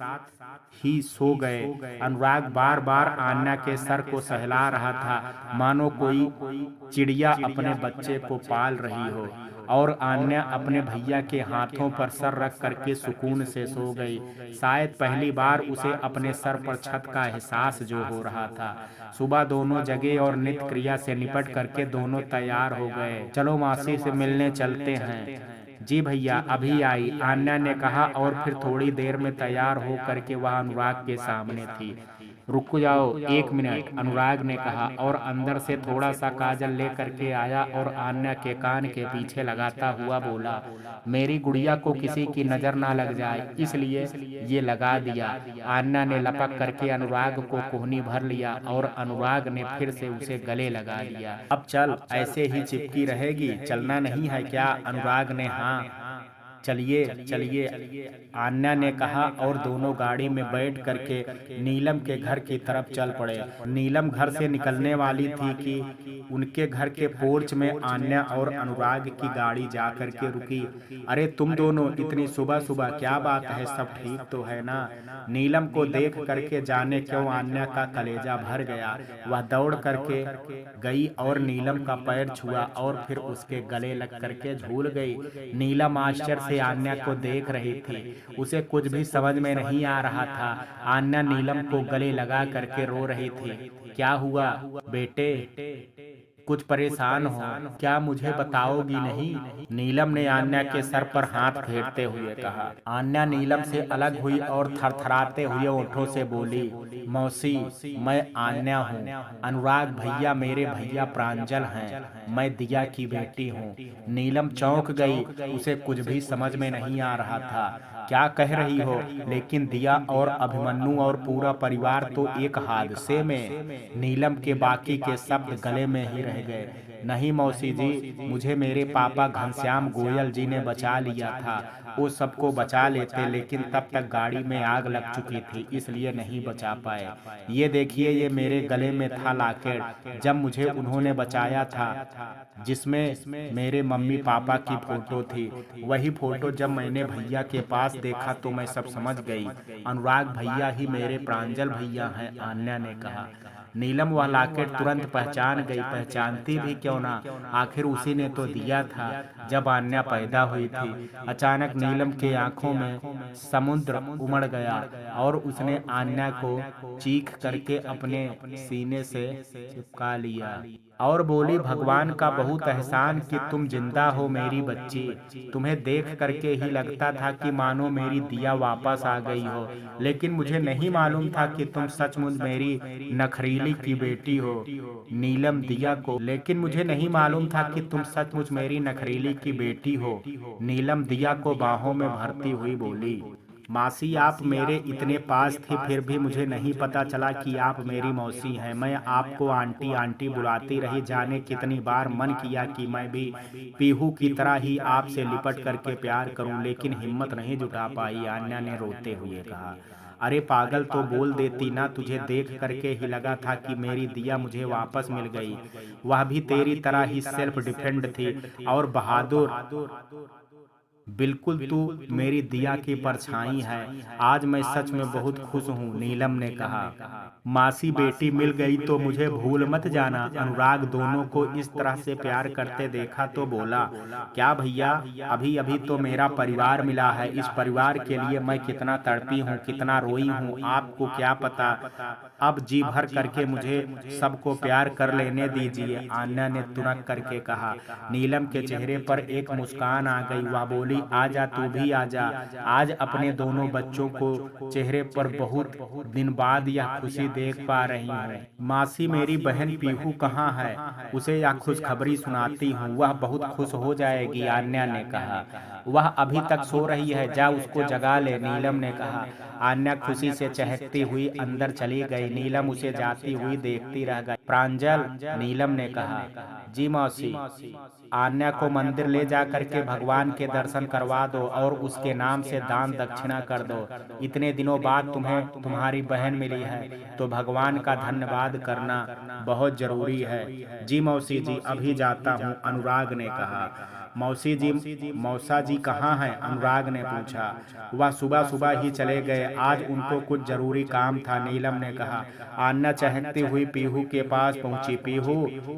ही सो गए। अनुराग बार बार आन्या के सर को सहला रहा था, मानो कोई चिड़िया अपने बच्चे को पाल रही हो, और आन्या अपने भैया के हाथों पर सर रख करके सुकून से सो गई। शायद पहली बार उसे अपने सर पर छत का एहसास जो हो रहा था। सुबह दोनों जगे और नित्य क्रिया से निपट करके दोनों तैयार हो गए। चलो मासी से मिलने चलते हैं। जी भैया, अभी आई, आन्या ने कहा, और फिर थोड़ी देर में तैयार हो करके वह अनुराग के सामने थी। रुक जाओ, एक मिनट, अनुराग ने कहा, और अंदर से थोड़ा सा काजल ले करके आया और आन्या के कान के पीछे लगाता हुआ बोला, मेरी गुड़िया को किसी की नजर ना लग जाए, इसलिए ये लगा दिया। आन्या ने लपक करके अनुराग को कोहनी भर लिया और अनुराग ने फिर से उसे गले लगा लिया। अब चल, ऐसे ही चिपकी रहेगी, चलना नहीं है क्या? अनुराग ने हाँ चलिए चलिए, आन्या ने कहा, और दोनों गाड़ी में बैठ करके नीलम के घर की तरफ चल पड़े। नीलम घर से निकलने वाली थी कि उनके घर के पोर्च में आन्या और अनुराग की गाड़ी जा करके रुकी। अरे तुम दोनों इतनी सुबह सुबह, क्या बात है? सब ठीक तो है ना? नीलम को देख करके जाने क्यों आन्या का कलेजा भर गया। वह दौड़ करके गई और नीलम का पैर छुआ और फिर उसके गले लग करके झूल गई। नीलम आश्चर्य से आन्या को देख रही थी, उसे कुछ भी समझ में नहीं आ रहा था। आन्या नीलम को गले लगा करके रो रही थी। क्या हुआ बेटे, कुछ परेशान हो क्या? मुझे बताओगी नहीं? नीलम ने आन्या के सर पर हाथ फेरते हुए कहा। आन्या नीलम से अलग हुई और थरथराते हुए ओठों से बोली, मौसी, मैं आन्या हूँ। अनुराग भैया मेरे भैया प्रांजल हैं, मैं दिया की बेटी हूँ। नीलम चौंक गई, उसे कुछ भी समझ में नहीं आ रहा था। क्या कह रही हो? लेकिन दिया और अभिमन्यु और पूरा परिवार तो एक हादसे में। नीलम के बाकी के शब्द गले में ही रह गए। नहीं मौसी जी, मुझे मेरे पापा घनश्याम गोयल जी ने बचा लिया था। वो सबको बचा लेते, लेकिन तब तक गाड़ी में आग लग चुकी थी, इसलिए नहीं बचा पाए। ये देखिए, ये मेरे गले में था लॉकेट, जब मुझे उन्होंने बचाया था, जिसमें मेरे मम्मी पापा की फोटो थी। वही फोटो जब मैंने भैया के पास देखा तो मैं सब समझ गई। अनुराग भैया ही मेरे प्रांजल भैया हैं, आन्या ने कहा। नीलम वह लॉकेट तुरंत पहचान गई। पहचानती भी क्यों ना, आखिर उसी ने तो दिया था जब आन्या पैदा हुई थी। अचानक नीलम के आंखों में समुद्र उमड़ गया और उसने आन्या को चीख करके अपने सीने से चिपका लिया और बोली, भगवान का बहुत एहसान कि तुम जिंदा हो मेरी बच्ची। तुम्हें देख करके ही लगता था कि मानो मेरी दिया वापस आ गई हो, लेकिन मुझे नहीं मालूम था कि तुम सचमुच मेरी नखरीली की बेटी हो। नीलम दिया को, लेकिन मुझे नहीं मालूम था कि तुम सचमुच मेरी नखरीली की बेटी हो। नीलम दिया को बाहों में भरती हुई बोली, मासी, आप मेरे इतने पास थी फिर भी मुझे नहीं पता चला कि आप मेरी मौसी हैं। मैं आपको आंटी आंटी बुलाती रही, जाने कितनी बार मन किया कि मैं भी पीहू की तरह ही आपसे लिपट करके प्यार करूं, लेकिन हिम्मत नहीं जुटा पाई, आन्या ने रोते हुए कहा। अरे पागल, तो बोल देती ना, तुझे देख करके ही लगा था कि मेरी दिया मुझे वापस मिल गई। वह भी तेरी तरह ही सेल्फ डिफेंड थी और बहादुर बिल्कुल तू मेरी दिया की परछाई है, आज मैं सच में बहुत खुश हूँ, नीलम ने कहा। मासी बेटी मिल गई तो मुझे भूल मत जाना। अनुराग दोनों को इस तरह से प्यार करते देखा तो बोला, क्या भैया, अभी अभी तो मेरा परिवार मिला है, इस परिवार के लिए मैं कितना तड़पी हूँ, कितना रोई हूँ, आपको क्या पता। अब जी भर करके मुझे सबको प्यार कर लेने दीजिए, आन्या ने तुनक करके कहा। नीलम के चेहरे पर एक मुस्कान आ गई। वह बोली, आजा तू भी आजा, आज अपने दोनों बच्चों को चेहरे पर बहुत दिन बाद यह खुशी देख पा रही हूँ। मासी मेरी बहन पीहू कहाँ है, उसे यह खुशखबरी सुनाती हूँ, वह बहुत खुश हो जाएगी, आन्या ने कहा। वह अभी तक सो रही है, जा उसको जगा ले, नीलम ने कहा। आन्या खुशी से चहकती हुई अंदर चली गई। नीलम उसे जाती हुई देखती रह गई। प्रांजल, नीलम ने कहा। जी मौसी। आन्या को मंदिर ले जा करके भगवान के दर्शन करवा दो और उसके नाम से दान दक्षिणा कर दो। इतने दिनों बाद तुम्हें तुम्हारी बहन मिली है तो भगवान का धन्यवाद करना बहुत जरूरी है। जी मौसी जी, अभी जाता हूँ, अनुराग ने कहा। मौसी जी, मौसा जी कहाँ हैं, अनुराग ने पूछा। वह सुबह सुबह ही चले गए, आज उनको कुछ जरूरी काम था, नीलम ने कहा। आन्या चहकती हुई पीहू के पास पहुंची। पीहू,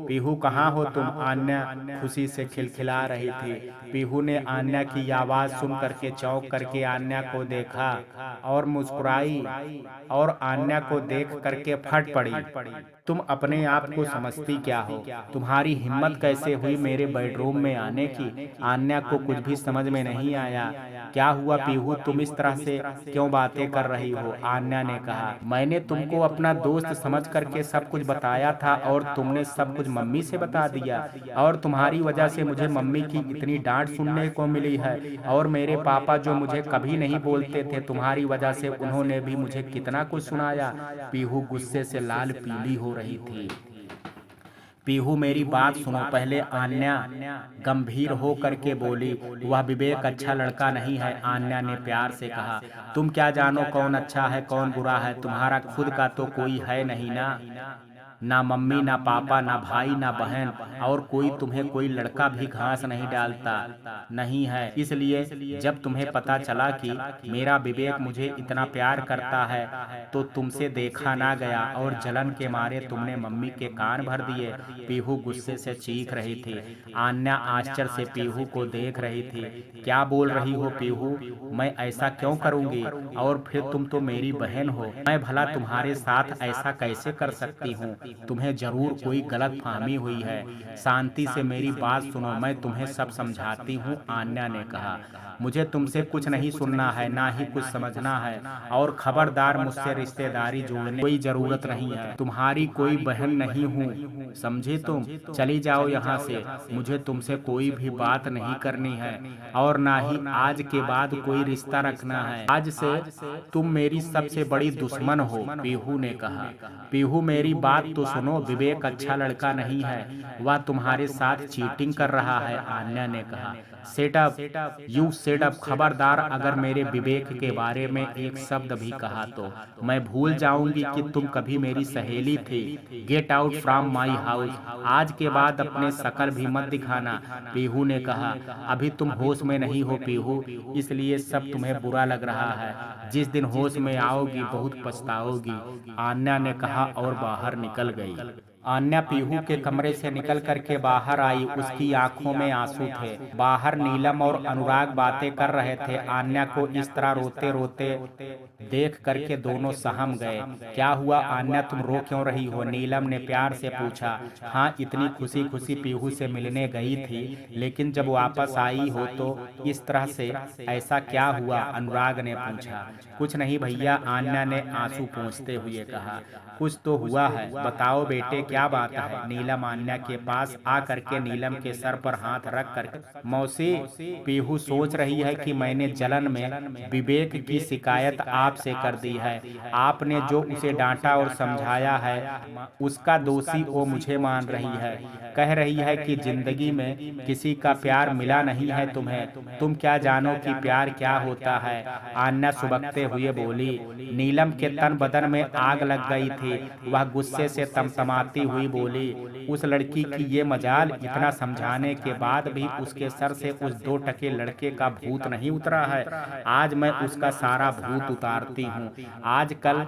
पीहू कहाँ हो तुम, आन्या खुशी से खिलखिला रही थी। पीहू ने आन्या की आवाज सुन करके चौंक करके आन्या को देखा और मुस्कुराई और आन्या को देख करके फट पड़ी। तुम अपने आप को समझती क्या हो, तुम्हारी हिम्मत कैसे हुई मेरे बेडरूम में आने की। आन्या को कुछ भी समझ में नहीं आया। क्या हुआ पीहू, तुम इस तरह से क्यों बातें कर रही हो, आन्या ने कहा। मैंने तुमको अपना दोस्त समझ करके सब कुछ बताया था और तुमने सब कुछ मम्मी से बता दिया और तुम्हारी वजह से मुझे मम्मी की इतनी डांट सुनने को मिली है। और मेरे पापा जो मुझे कभी नहीं बोलते थे, तुम्हारी वजह से उन्होंने भी मुझे कितना कुछ सुनाया। पीहू गुस्से से लाल पीली हो रही थी। पीहू मेरी बात सुनो पहले, आन्या गंभीर हो करके बोली। वह विवेक अच्छा लड़का नहीं है, आन्या ने प्यार से कहा। तुम क्या जानो कौन अच्छा है कौन बुरा है, तुम्हारा खुद का तो कोई है नहीं ना, ना मम्मी ना पापा ना भाई ना बहन, और कोई तुम्हें कोई लड़का भी घास नहीं डालता नहीं है। इसलिए जब तुम्हें पता चला कि मेरा विवेक मुझे इतना प्यार करता है तो तुमसे देखा ना गया और जलन के मारे तुमने मम्मी के कान भर दिए। पीहू गुस्से से चीख रही थी। आन्या आश्चर्य से पीहू को देख रही थी। क्या बोल रही हो पीहू, मैं ऐसा क्यों करूंगी, और फिर तुम तो मेरी बहन हो, मैं भला तुम्हारे साथ ऐसा कैसे कर सकती हूँ। तुम्हें जरूर कोई गलत फहमी हुई है, शांति से मेरी बात सुनो, मैं तुम्हें सब समझाती हूँ, आन्या ने कहा। मुझे तुमसे कुछ नहीं सुनना है ना ही कुछ समझना है, और खबरदार मुझसे रिश्तेदारी जोड़ने की कोई जरूरत नहीं है। तुम्हारी कोई बहन नहीं हूँ, समझे तुम। चली जाओ यहाँ से, मुझे तुमसे कोई भी बात नहीं करनी है और ना ही आज के बाद कोई रिश्ता रखना है। आज से तुम मेरी सबसे बड़ी दुश्मन हो, पीहू ने कहा। पीहू मेरी बात तो सुनो, विवेक अच्छा लड़का नहीं है, वह तुम्हारे साथ चीटिंग कर रहा है, आन्या ने कहा। Set up, you set up, खबरदार अगर मेरे विवेक के बारे में एक शब्द भी कहा तो मैं भूल जाऊंगी कि तुम कभी मेरी सहेली थी। Get out from my house, आज के बाद अपने शकल भी मत दिखाना, पीहू ने कहा। अभी तुम होश में नहीं हो पीहू, इसलिए सब तुम्हें बुरा लग रहा है, जिस दिन होश में आओगी बहुत पछताओगी, आन्या ने कहा और बाहर निकल गई। आन्या पीहू के कमरे से निकल करके बाहर आई, उसकी आंखों में आंसू थे। बाहर नीलम और अनुराग बातें कर रहे थे। आन्या को इस तरह रोते रोते देख करके दोनों सहम गए। क्या हुआ आन्या, तुम रो क्यों रही हो, नीलम ने प्यार से पूछा। हाँ, इतनी खुशी खुशी पीहू से मिलने गई थी, लेकिन जब वापस आई हो तो इस तरह से, ऐसा क्या हुआ, अनुराग ने पूछा। कुछ नहीं भैया, आन्या ने आंसू पोंछते हुए कहा। कुछ तो हुआ है, बताओ बेटे क्या बात है। नीलम आन्या के पास आ करके नीलम के सर पर हाथ रख कर, मौसी, पीहू सोच रही है कि मैंने जलन में विवेक की शिकायत आपसे कर दी है। आपने जो उसे डांटा और समझाया है उसका दोषी वो मुझे मान रही है। कह रही है कि जिंदगी में किसी का प्यार मिला नहीं है तुम्हें, तुम क्या जानो कि प्यार क्या होता है, आन्या सुबकते हुए बोली। नीलम के तन बदन में आग लग गई थी, वह गुस्से से तमतमाती शर्माती हुई बोली, उस लड़की की ये मजाल, इतना समझाने के बाद भी उसके सर से उस 2 टके लड़के का भूत नहीं उतरा है। आज मैं उसका सारा भूत उतारती हूँ। आजकल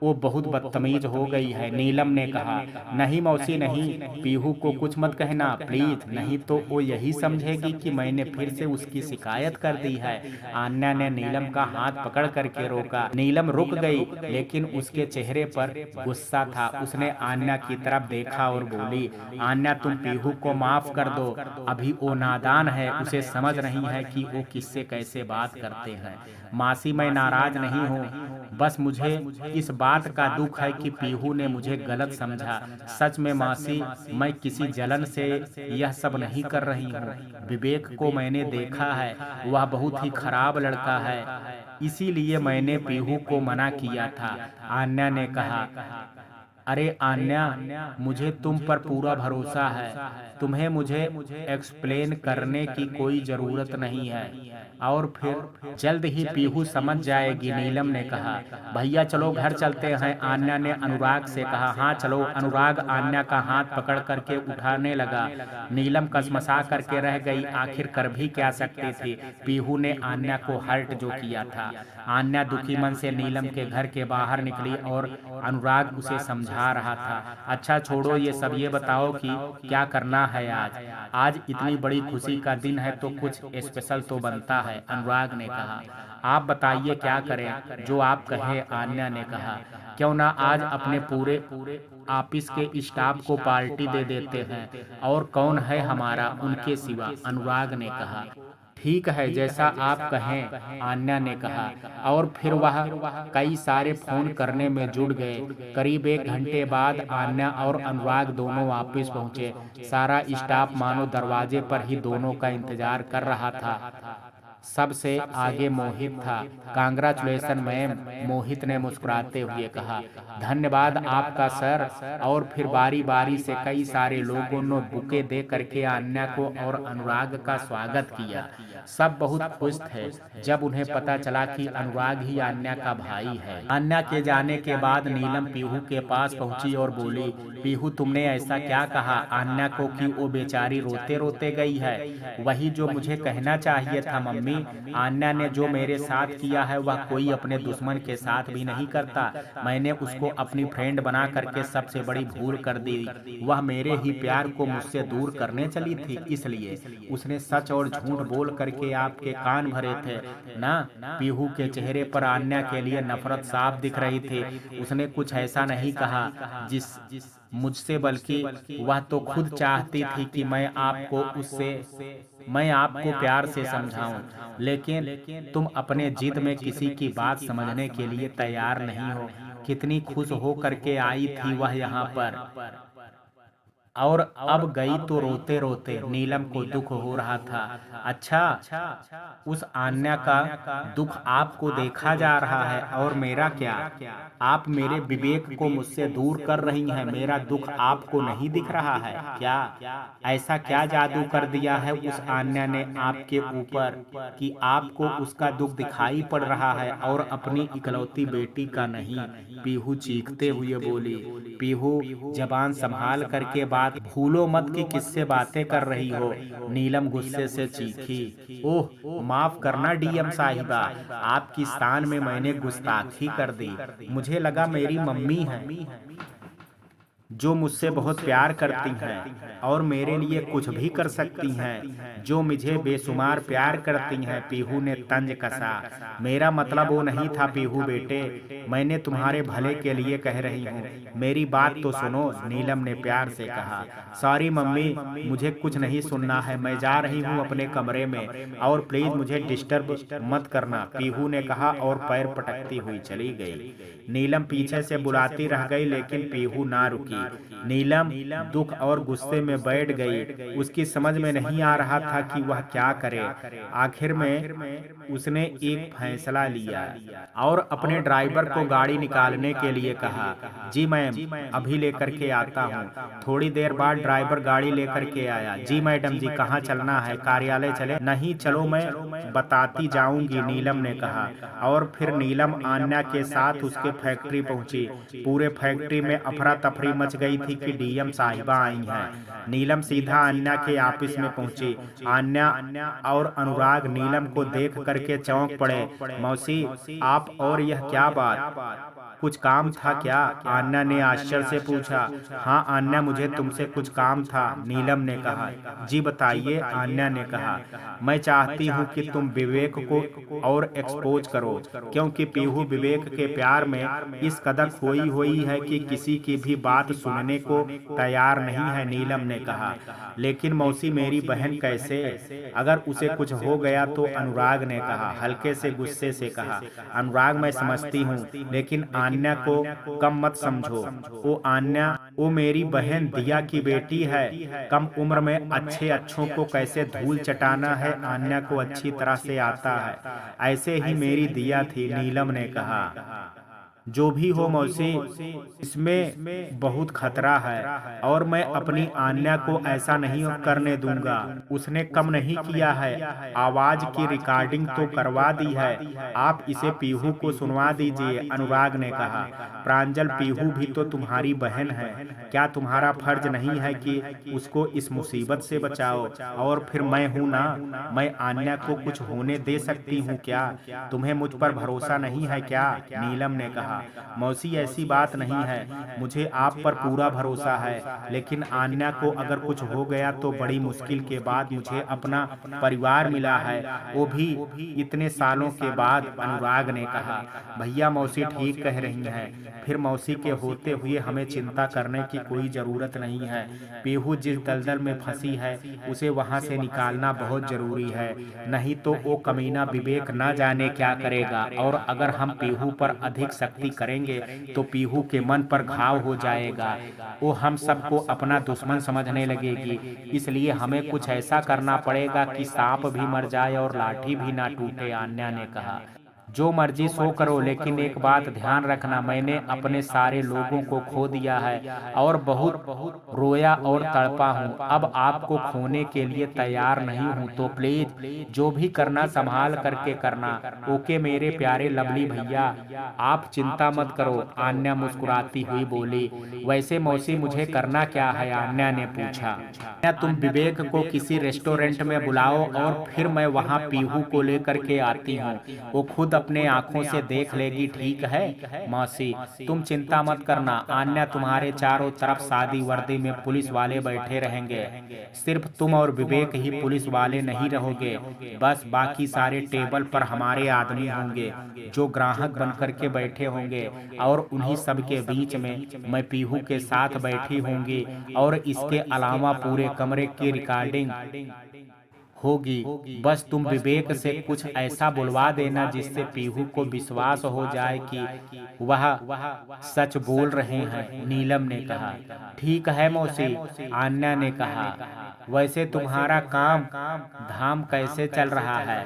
वो बहुत बदतमीज हो गई है। नीलम ने कहा, नहीं मौसी नहीं, पीहू को कुछ मत कहना प्लीज, नहीं तो वो यही समझेगी कि मैंने फिर से उसकी शिकायत कर दी है। आन्या ने नीलम का हाथ पकड़ करके रोका। नीलम रुक गई, लेकिन उसके चेहरे पर गुस्सा था। उसने आन्या की तरफ देखा और बोली, आन्या तुम पीहू को माफ कर दो, अभी वो नादान है, उसे समझ नहीं है कि वो किससे कैसे बात करते हैं। मासी मैं नाराज नहीं हूँ, बस मुझे इस बात का दुख है कि पीहू ने मुझे गलत समझा। सच में मासी, मैं किसी जलन से यह सब नहीं कर रही हूँ। विवेक को मैंने देखा है, वह बहुत ही खराब लड़का है, इसीलिए मैंने पीहू को मना किया था। आन्या ने कहा, अरे आन्या, मुझे तुम पर पूरा भरोसा है, तुम्हें मुझे एक्सप्लेन करने की कोई जरूरत नहीं है, और फिर जल्द ही पीहू समझ जाएगी। नीलम ने कहा, भैया चलो घर चलते हैं। आन्या ने अनुराग से कहा, हाँ चलो। अनुराग आन्या का हाथ पकड़ करके उठाने लगा। नीलम कसमसा करके रह गई, आखिर कर भी क्या सकती थी। पीहू ने आन्या को हर्ट जो किया था। आन्या दुखी मन से नीलम के घर के बाहर निकली और अनुराग उसे समझा रहा था। अच्छा छोड़ो ये सब, ये बताओ कि क्या करना है आज। आज इतनी बड़ी खुशी का दिन है तो कुछ स्पेशल तो बनता है। अनुराग ने कहा, आप बताइए क्या करें, जो आप कहे। आन्या ने कहा, क्यों ना आज अपने पूरे ऑफिस के स्टाफ को पार्टी दे देते हैं, और कौन है हमारा उनके सिवा। अनुराग ने कहा, ठीक है जैसा आप कहें। आन्या ने कहा, और फिर वह कई सारे फोन करने में जुट गए। करीब 1 घंटे बाद आन्या और अनुराग दोनों वापस पहुंचे। सारा स्टाफ मानो दरवाजे पर ही दोनों का इंतजार कर रहा था। सबसे आगे मोहित था। कांग्रेचुलेसन मैम, मोहित ने मुस्कुराते हुए कहा। धन्यवाद आपका सर। और फिर बारी बारी से कई सारे लोगों ने बुके दे करके आन्या को और अनुराग का स्वागत किया। सब बहुत खुश थे जब उन्हें पता चला कि अनुराग ही आन्या का भाई है। आन्या के जाने के बाद नीलम पीहू के पास पहुंची और बोली, पीहू तुमने ऐसा क्या कहा आन्या को कि वो बेचारी रोते रोते गई है। वही जो मुझे कहना चाहिए था मम्मी। आन्या ने जो मेरे साथ किया है वह कोई अपने दुश्मन के साथ भी नहीं करता। मैंने उसको अपनी फ्रेंड बना करके सबसे बड़ी भूल कर दी। वह मेरे ही प्यार को मुझसे दूर करने चली थी, इसलिए उसने सच और झूठ बोल करके आपके कान भरे थे ना। पीहू के चेहरे पर आन्या के लिए नफरत साफ दिख रही थी। उसने कुछ ऐसा नहीं कहा जिस मुझसे, बल्कि वह तो खुद चाहती थी कि मैं आपको प्यार से समझाऊं, लेकिन तुम अपने जिद में किसी की बात समझने के लिए तैयार नहीं हो। कितनी खुश हो करके आई थी वह यहाँ पर, और अब गई तो रोते रोते। नीलम को दुख हो रहा था। अच्छा, उस आन्या का दुख आपको देखा जा रहा है, और मेरा क्या? आप मेरे विवेक को मुझसे दूर कर रही हैं। मेरा दुख आपको नहीं दिख रहा है क्या? ऐसा क्या जादू कर दिया है उस आन्या ने आपके ऊपर कि आपको उसका दुख दिखाई पड़ रहा है और अपनी इकलौती बेटी का नहीं। पीहू चीखते हुए बोली। पीहू जबान संभाल करके बात भूलो मत कि किससे बातें कर रही हो। नीलम गुस्से से चीखी। ओह माफ करना डीएम साहिबा, आपकी शान में मैंने गुस्ताखी कर दी। मुझे लगा मेरी मम्मी है जो मुझसे बहुत प्यार करती हैं और मेरे लिए कुछ भी कर सकती हैं, जो मुझे बेशुमार प्यार करती हैं। पीहू ने तंज कसा। मेरा मतलब वो नहीं था पीहू बेटे, मैंने तुम्हारे भले के लिए कह रही हूँ, मेरी बात तो सुनो। नीलम ने प्यार से कहा। सॉरी मम्मी, मुझे कुछ नहीं सुनना है, मैं जा रही हूँ अपने कमरे में, और प्लीज मुझे डिस्टर्ब मत करना, पीहू ने कहा और पैर पटकती हुई चली गई। नीलम पीछे से बुलाती रह गई, लेकिन पीहू ना रुकी। नीलम दुख और गुस्से में बैठ गई। उसकी समझ में नहीं आ रहा था कि वह क्या करे। आखिर में उसने एक फैसला लिया और अपने ड्राइवर को गाड़ी निकालने के लिए कहा। जी मैम, अभी लेकर के आता हूँ। थोड़ी देर बाद ड्राइवर गाड़ी लेकर के आया। जी मैडम जी, कहाँ चलना है? कार्यालय चले? नहीं चलो, मैं बताती जाऊंगी, नीलम ने कहा। और फिर नीलम आन्या के साथ उसके फैक्ट्री पहुंची। पूरे फैक्ट्री में अफरा तफरी मच गई थी कि डीएम साहिबा आई हैं। नीलम सीधा आन्या के ऑफिस में पहुंची। आन्या और अनुराग नीलम को देख करके चौंक पड़े। मौसी आप, और यह क्या बात, कुछ काम था क्या? आन्या ने आश्चर्य से पूछा। हाँ आन्या, मुझे तुमसे कुछ काम था, नीलम ने कहा। जी बताइए, आन्या ने कहा। मैं चाहती हूँ कि तुम विवेक को और एक्सपोज करो, क्योंकि पीहू विवेक के प्यार में इस कदर खोई हुई है कि किसी की भी बात सुनने को तैयार नहीं है, नीलम ने कहा। लेकिन मौसी, मेरी बहन कैसे? अगर उसे कुछ हो गया तो? अनुराग ने कहा, हल्के से गुस्से से कहा। अनुराग, मैं समझती हूँ, लेकिन आन्या को कम मत समझो। वो मेरी बहन दिया की बेटी है। कम उम्र में अच्छे अच्छों को कैसे धूल चटाना है आन्या को अच्छी तरह से आता है। ऐसे ही मेरी दिया थी, नीलम ने कहा। जो भी हो मौसी, इसमें बहुत खतरा है और मैं अपनी आन्या को ऐसा नहीं करने दूंगा। उसने कम नहीं किया है, आवाज की रिकॉर्डिंग तो करवा दी है। आप इसे पीहू को सुनवा दीजिए, अनुराग ने कहा। प्रांजल, पीहू भी तो तुम्हारी बहन है, क्या तुम्हारा फर्ज नहीं है कि उसको इस मुसीबत से बचाओ? और फिर मैं हूं ना, मैं आन्या को कुछ होने दे सकती हूँ क्या? तुम्हें मुझ पर भरोसा नहीं है क्या? नीलम ने कहा। मौसी, ऐसी बात नहीं है, मुझे आप पर पूरा भरोसा है, लेकिन आन्या को अगर कुछ हो गया तो बड़ी मुश्किल के बाद मुझे अपना परिवार मिला है, वो भी इतने सालों के बाद, अनुराग ने कहा। भैया, मौसी ठीक कह रही हैं। फिर मौसी के होते हुए हमें चिंता करने की कोई जरूरत नहीं है। पीहू जिस दलदल में फंसी है उसे वहां से निकालना बहुत जरूरी है, नहीं तो वो कमीना विवेक न जाने क्या करेगा। और अगर हम पीहू पर अधिक सख्ती करेंगे तो पीहू के मन पर घाव हो जाएगा, वो हम सबको अपना दुश्मन समझने लगेगी। इसलिए हमें कुछ ऐसा करना पड़ेगा कि सांप भी मर जाए और लाठी भी ना टूटे, आन्या ने कहा। जो मर्जी सो करो, लेकिन एक बात ध्यान रखना, मैंने अपने सारे लोगों को खो दिया है और बहुत रोया और तड़पा हूँ। अब आपको खोने के लिए तैयार नहीं हूँ, तो प्लीज जो भी करना संभाल करके करना। ओके मेरे प्यारे लवली भैया, आप चिंता मत करो, आन्या मुस्कुराती हुई बोली। वैसे मौसी, मुझे करना क्या है? आन्या ने पूछा। क्या तुम विवेक को किसी रेस्टोरेंट में बुलाओ और फिर मैं वहाँ पीहू को लेकर के आती हूँ, वो खुद अपने आंखों से देख लेगी, ठीक है? मौसी, तुम चिंता मत करना, आन्या तुम्हारे चारों तरफ शादी वर्दी में पुलिस वाले बैठे रहेंगे। सिर्फ तुम और विवेक ही पुलिस वाले नहीं रहोगे, बस बाकी सारे टेबल पर हमारे आदमी होंगे जो ग्राहक बन करके बैठे होंगे, और उन्हीं सब के बीच में मैं पीहू के साथ बैठी होंगी। और इसके अलावा पूरे कमरे की रिकॉर्डिंग होगी। बस तुम विवेक से कुछ ऐसा बुलवा देना जिससे पीहू को विश्वास हो जाए कि वह सच बोल रहे हैं, नीलम ने कहा। ठीक है मौसी, आन्या ने कहा। वैसे तुम्हारा काम धाम कैसे चल रहा है?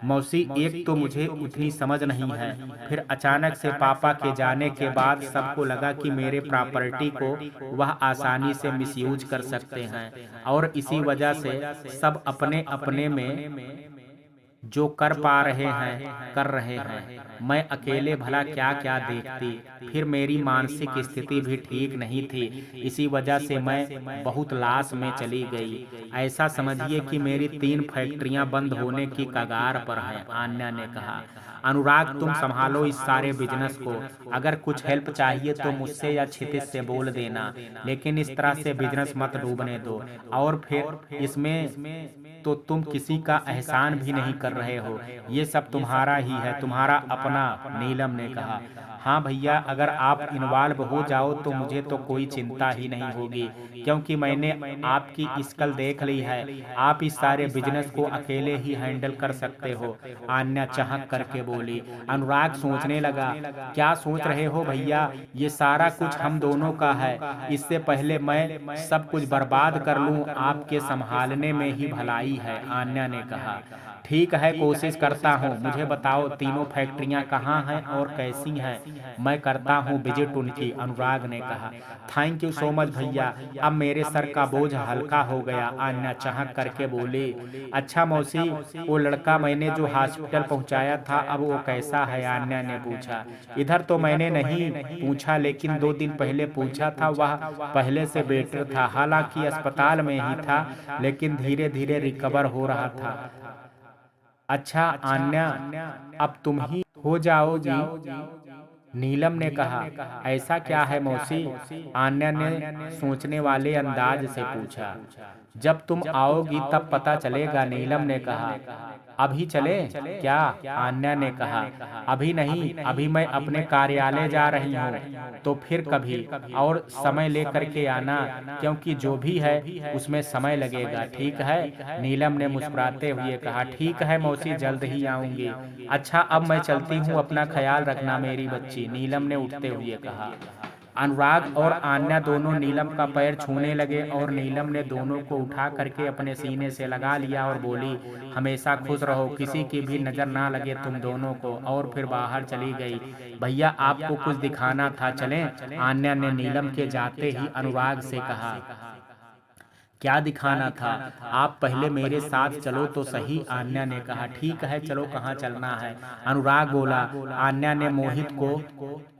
मौसी, एक तो मुझे उतनी समझ नहीं है, फिर अचानक से पापा के जाने के बाद सबको लगा कि मेरे प्रॉपर्टी को वह आसानी से मिसयूज कर सकते हैं, और इसी वजह से सब अपने अपने में जो कर पा रहे हैं कर रहे हैं। मैं अकेले भला क्या क्या देखती। फिर मेरी मानसिक स्थिति भी ठीक नहीं थी, इसी वजह से मैं बहुत लाश में चली गई। ऐसा समझिए कि मेरी 3 फैक्ट्रियां बंद होने की कगार पर हैं, आन्या ने कहा। अनुराग, तुम संभालो इस सारे बिजनेस को, अगर कुछ हेल्प चाहिए तो मुझसे या क्षितिज से बोल देना, लेकिन इस तरह से बिजनेस मत डूबने दो। और फिर इसमें तो तुम किसी का एहसान भी नहीं कर रहे हो, ये सब तुम्हारा ही है, तुम्हारा अपना, नीलम ने कहा। हाँ भैया, अगर आप इन्वॉल्व हो जाओ तो मुझे तो कोई चिंता ही नहीं होगी, क्योंकि मैंने आपकी स्किल देख ली है, आप इस सारे बिजनेस को अकेले ही हैंडल कर सकते हो, आन्या चहक करके बोली। अनुराग सोचने लगा, क्या सोच रहे हो भैया, ये सारा कुछ हम दोनों का है, इससे पहले मैं सब कुछ बर्बाद कर लूं, आपके संभालने में ही भलाई है, आन्या ने कहा। ठीक है, कोशिश करता हूँ। मुझे बताओ तीनों फैक्ट्रियाँ कहाँ हैं और कैसी हैं, मैं करता हूँ विजिट उनकी। अनुराग ने कहा। थैंक यू सो मच भैया, अब मेरे सर का बोझ हल्का हो गया। आन्या चहक करके बोली। अच्छा मौसी, वो लड़का मैंने जो हॉस्पिटल पहुँचाया था अब वो कैसा है? आन्या ने पूछा। इधर तो मैंने नहीं पूछा, लेकिन 2 दिन पहले पूछा था, वह पहले से बेटर था। हालांकि अस्पताल में ही था, लेकिन धीरे धीरे रिकवर हो रहा था। अच्छा आन्या, अब तुम ही हो जाओगी? नीलम ने कहा। ऐसा क्या है मौसी? आन्या ने सोचने वाले अंदाज से पूछा। जब तुम आओगी तब पता चलेगा, नीलम ने कहा। अभी चले क्या? आन्या ने कहा। अभी नहीं, अभी मैं अपने कार्यालय जा रही हूँ, तो फिर कभी और समय लेकर के आना, क्योंकि जो भी है उसमें समय लगेगा, ठीक है? नीलम ने मुस्कुराते हुए कहा। ठीक है मौसी, जल्द ही आऊंगी। अच्छा अब मैं चलती हूँ, अपना ख्याल रखना मेरी बच्ची, नीलम ने उठते हुए कहा। अनुराग और आन्या दोनों नीलम का पैर छूने लगे और नीलम ने दोनों को उठा करके अपने सीने से लगा लिया और बोली, हमेशा खुश रहो, किसी की भी नजर ना लगे तुम दोनों को। और फिर बाहर चली गई। भैया आपको कुछ दिखाना था, चलें? आन्या ने नीलम के जाते ही अनुराग से कहा। क्या दिखाना था? आप पहले मेरे साथ चलो तो सही, आन्या ने कहा। ठीक है चलो, कहाँ चलना है? अनुराग बोला। आन्या ने मोहित को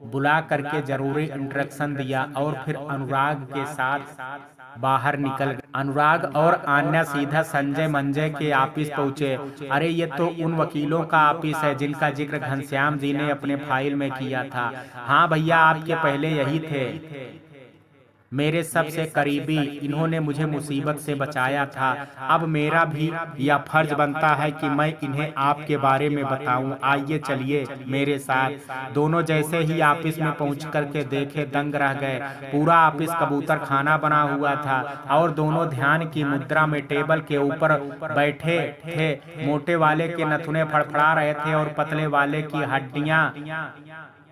बुला करके जरूरी इंस्ट्रक्शन दिया और फिर अनुराग के साथ बाहर निकल गए। अनुराग और आन्या सीधा संजय मंजय के ऑफिस पहुंचे। अरे ये तो उन वकीलों का ऑफिस है जिनका जिक्र घनश्याम जी ने अपने फाइल में किया था। हाँ भैया, आपके पहले यही थे, मेरे सबसे करीबी, इन्होंने मुझे मुसीबत से बचाया था। अब मेरा भी यह फर्ज बनता है कि मैं इन्हें आपके बारे में बताऊं। आइए चलिए मेरे साथ। दोनों जैसे ही ऑफिस में पहुंच करके देखे, दंग रह गए। पूरा ऑफिस कबूतर खाना बना हुआ था और दोनों ध्यान की मुद्रा में टेबल के ऊपर बैठे थे। मोटे वाले के नथुने फड़फड़ा रहे थे और पतले वाले की हड्डियां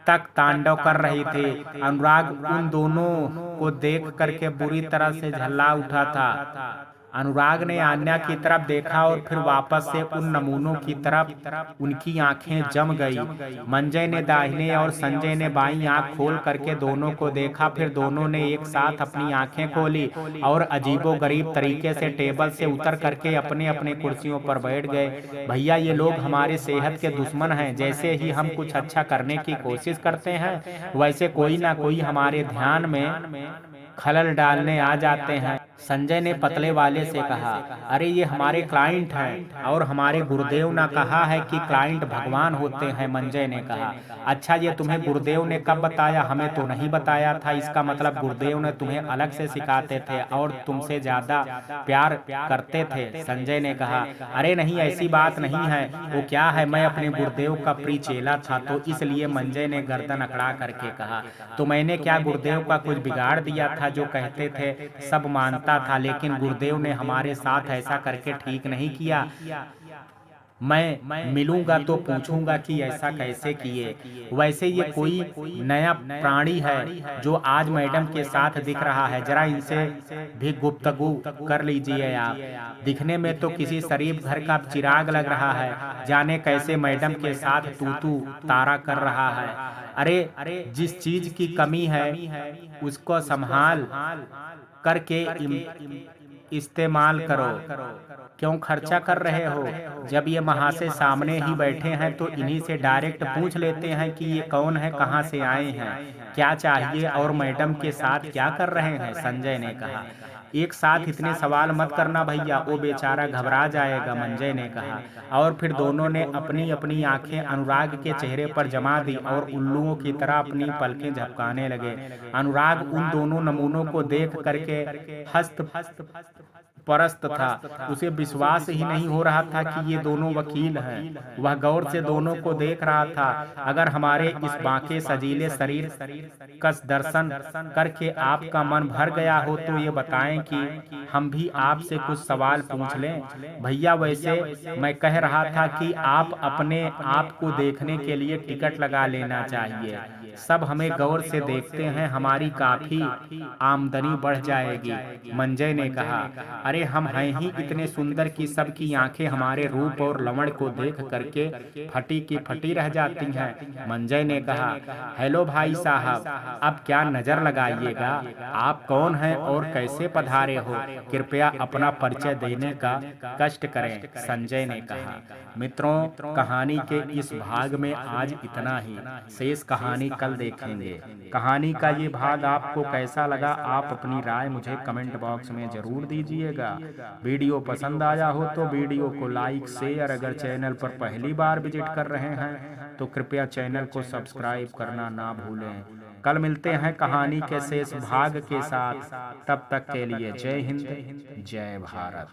तक तांडव कर रही थी। अनुराग उन दोनों को देख करके बुरी तरह से झल्ला उठा था। अनुराग ने आन्या की तरफ देखा और फिर वापस से उन नमूनों की तरफ। उनकी आंखें जम गई। मंजय ने दाहिने और संजय ने बाईं आंख खोल करके दोनों को देखा। फिर दोनों ने एक साथ अपनी आंखें खोली और अजीबोगरीब तरीके से टेबल से उतर करके अपने अपने कुर्सियों पर बैठ गए। भैया ये लोग हमारे सेहत के दुश्मन हैं। जैसे ही हम कुछ अच्छा करने की कोशिश करते हैं, वैसे कोई ना कोई हमारे ध्यान में खलल डालने आ जाते हैं। संजय ने पतले वाले से कहा। अरे ये हमारे क्लाइंट हैं और हमारे गुरुदेव ने कहा है कि क्लाइंट भगवान होते हैं, मंजय ने कहा। अच्छा ये तुम्हें गुरुदेव ने कब बताया? हमें तो नहीं बताया था। इसका मतलब गुरुदेव ने तुम्हें अलग से सिखाते थे और तुमसे ज्यादा प्यार करते थे, संजय ने कहा। अरे नहीं, ऐसी बात नहीं है। वो क्या है, मैं अपने गुरुदेव का प्रिय चेला था, तो इसलिए, मंजय ने गर्दन अकड़ा करके कहा। तो मैंने क्या गुरुदेव का कुछ बिगाड़ दिया था? जो कहते थे सब मानता था, लेकिन गुरुदेव ने हमारे साथ ऐसा करके ठीक नहीं किया। मैं मिलूंगा तो पूछूंगा कि ऐसा कैसे किए। वैसे ये कोई नया प्राणी है जो आज मैडम के साथ दिख रहा है? जरा इनसे भी गुफ्तगू कर लीजिए आप। दिखने में तो किसी शरीफ घर का चिराग लग रहा है, जाने कैसे मैडम के साथ तू तारा कर रहा है। अरे जिस चीज की कमी है उसको संभाल करके इस्तेमाल करो। क्यों खर्चा कर रहे हो? जब ये महाशय सामने ही बैठे हैं तो इन्हीं से डायरेक्ट पूछ लेते हैं कि ये कौन है, कहाँ से आए हैं, क्या चाहिए और मैडम के साथ क्या कर रहे हैं, संजय ने कहा। एक साथ इतने सवाल मत करना भैया, वो बेचारा घबरा जाएगा, मंजय ने कहा। और फिर दोनों ने अपनी अपनी आंखें अनुराग के चेहरे पर जमा दी और उल्लुओं की तरह अपनी पलकें झपकाने लगे। अनुराग उन दोनों नमूनों को देख करके हस्त परस्त था। उसे विश्वास ही नहीं हो रहा था कि ये दोनों वकील हैं। वह गौर से दोनों को देख रहा था। अगर हमारे इस बांके सजीले शरीर का दर्शन करके आपका मन भर गया हो तो ये बताएं कि हम भी आपसे कुछ सवाल पूछ लें। भैया वैसे मैं कह रहा था कि आप अपने आप को देखने के लिए टिकट लगा लेना चाहिए। सब हमें गौर से देखते हैं, हमारी काफी आमदनी बढ़ जाएगी। मंजय ने कहा, अरे हम हैं ही इतने सुंदर कि सबकी आंखें हमारे रूप और लवण को देख करके फटी की फटी रह जाती हैं। मंजय ने कहा, हेलो भाई साहब, अब क्या नजर लगाइएगा, आप कौन हैं और कैसे पधारे हो, कृपया अपना परिचय देने का कष्ट करें। संजय ने कहा, मित्रों, कहानी के इस भाग में आज इतना ही, शेष कहानी कल देखेंगे। कहानी का ये भाग आपको कैसा लगा, आप अपनी राय मुझे कमेंट बॉक्स में जरूर दीजिएगा। वीडियो पसंद आया हो तो वीडियो को लाइक शेयर, अगर चैनल पर पहली बार विजिट कर रहे हैं तो कृपया चैनल को सब्सक्राइब करना ना भूलें। कल मिलते हैं कहानी के शेष भाग के साथ, तब तक के लिए जय हिंद, जय भारत।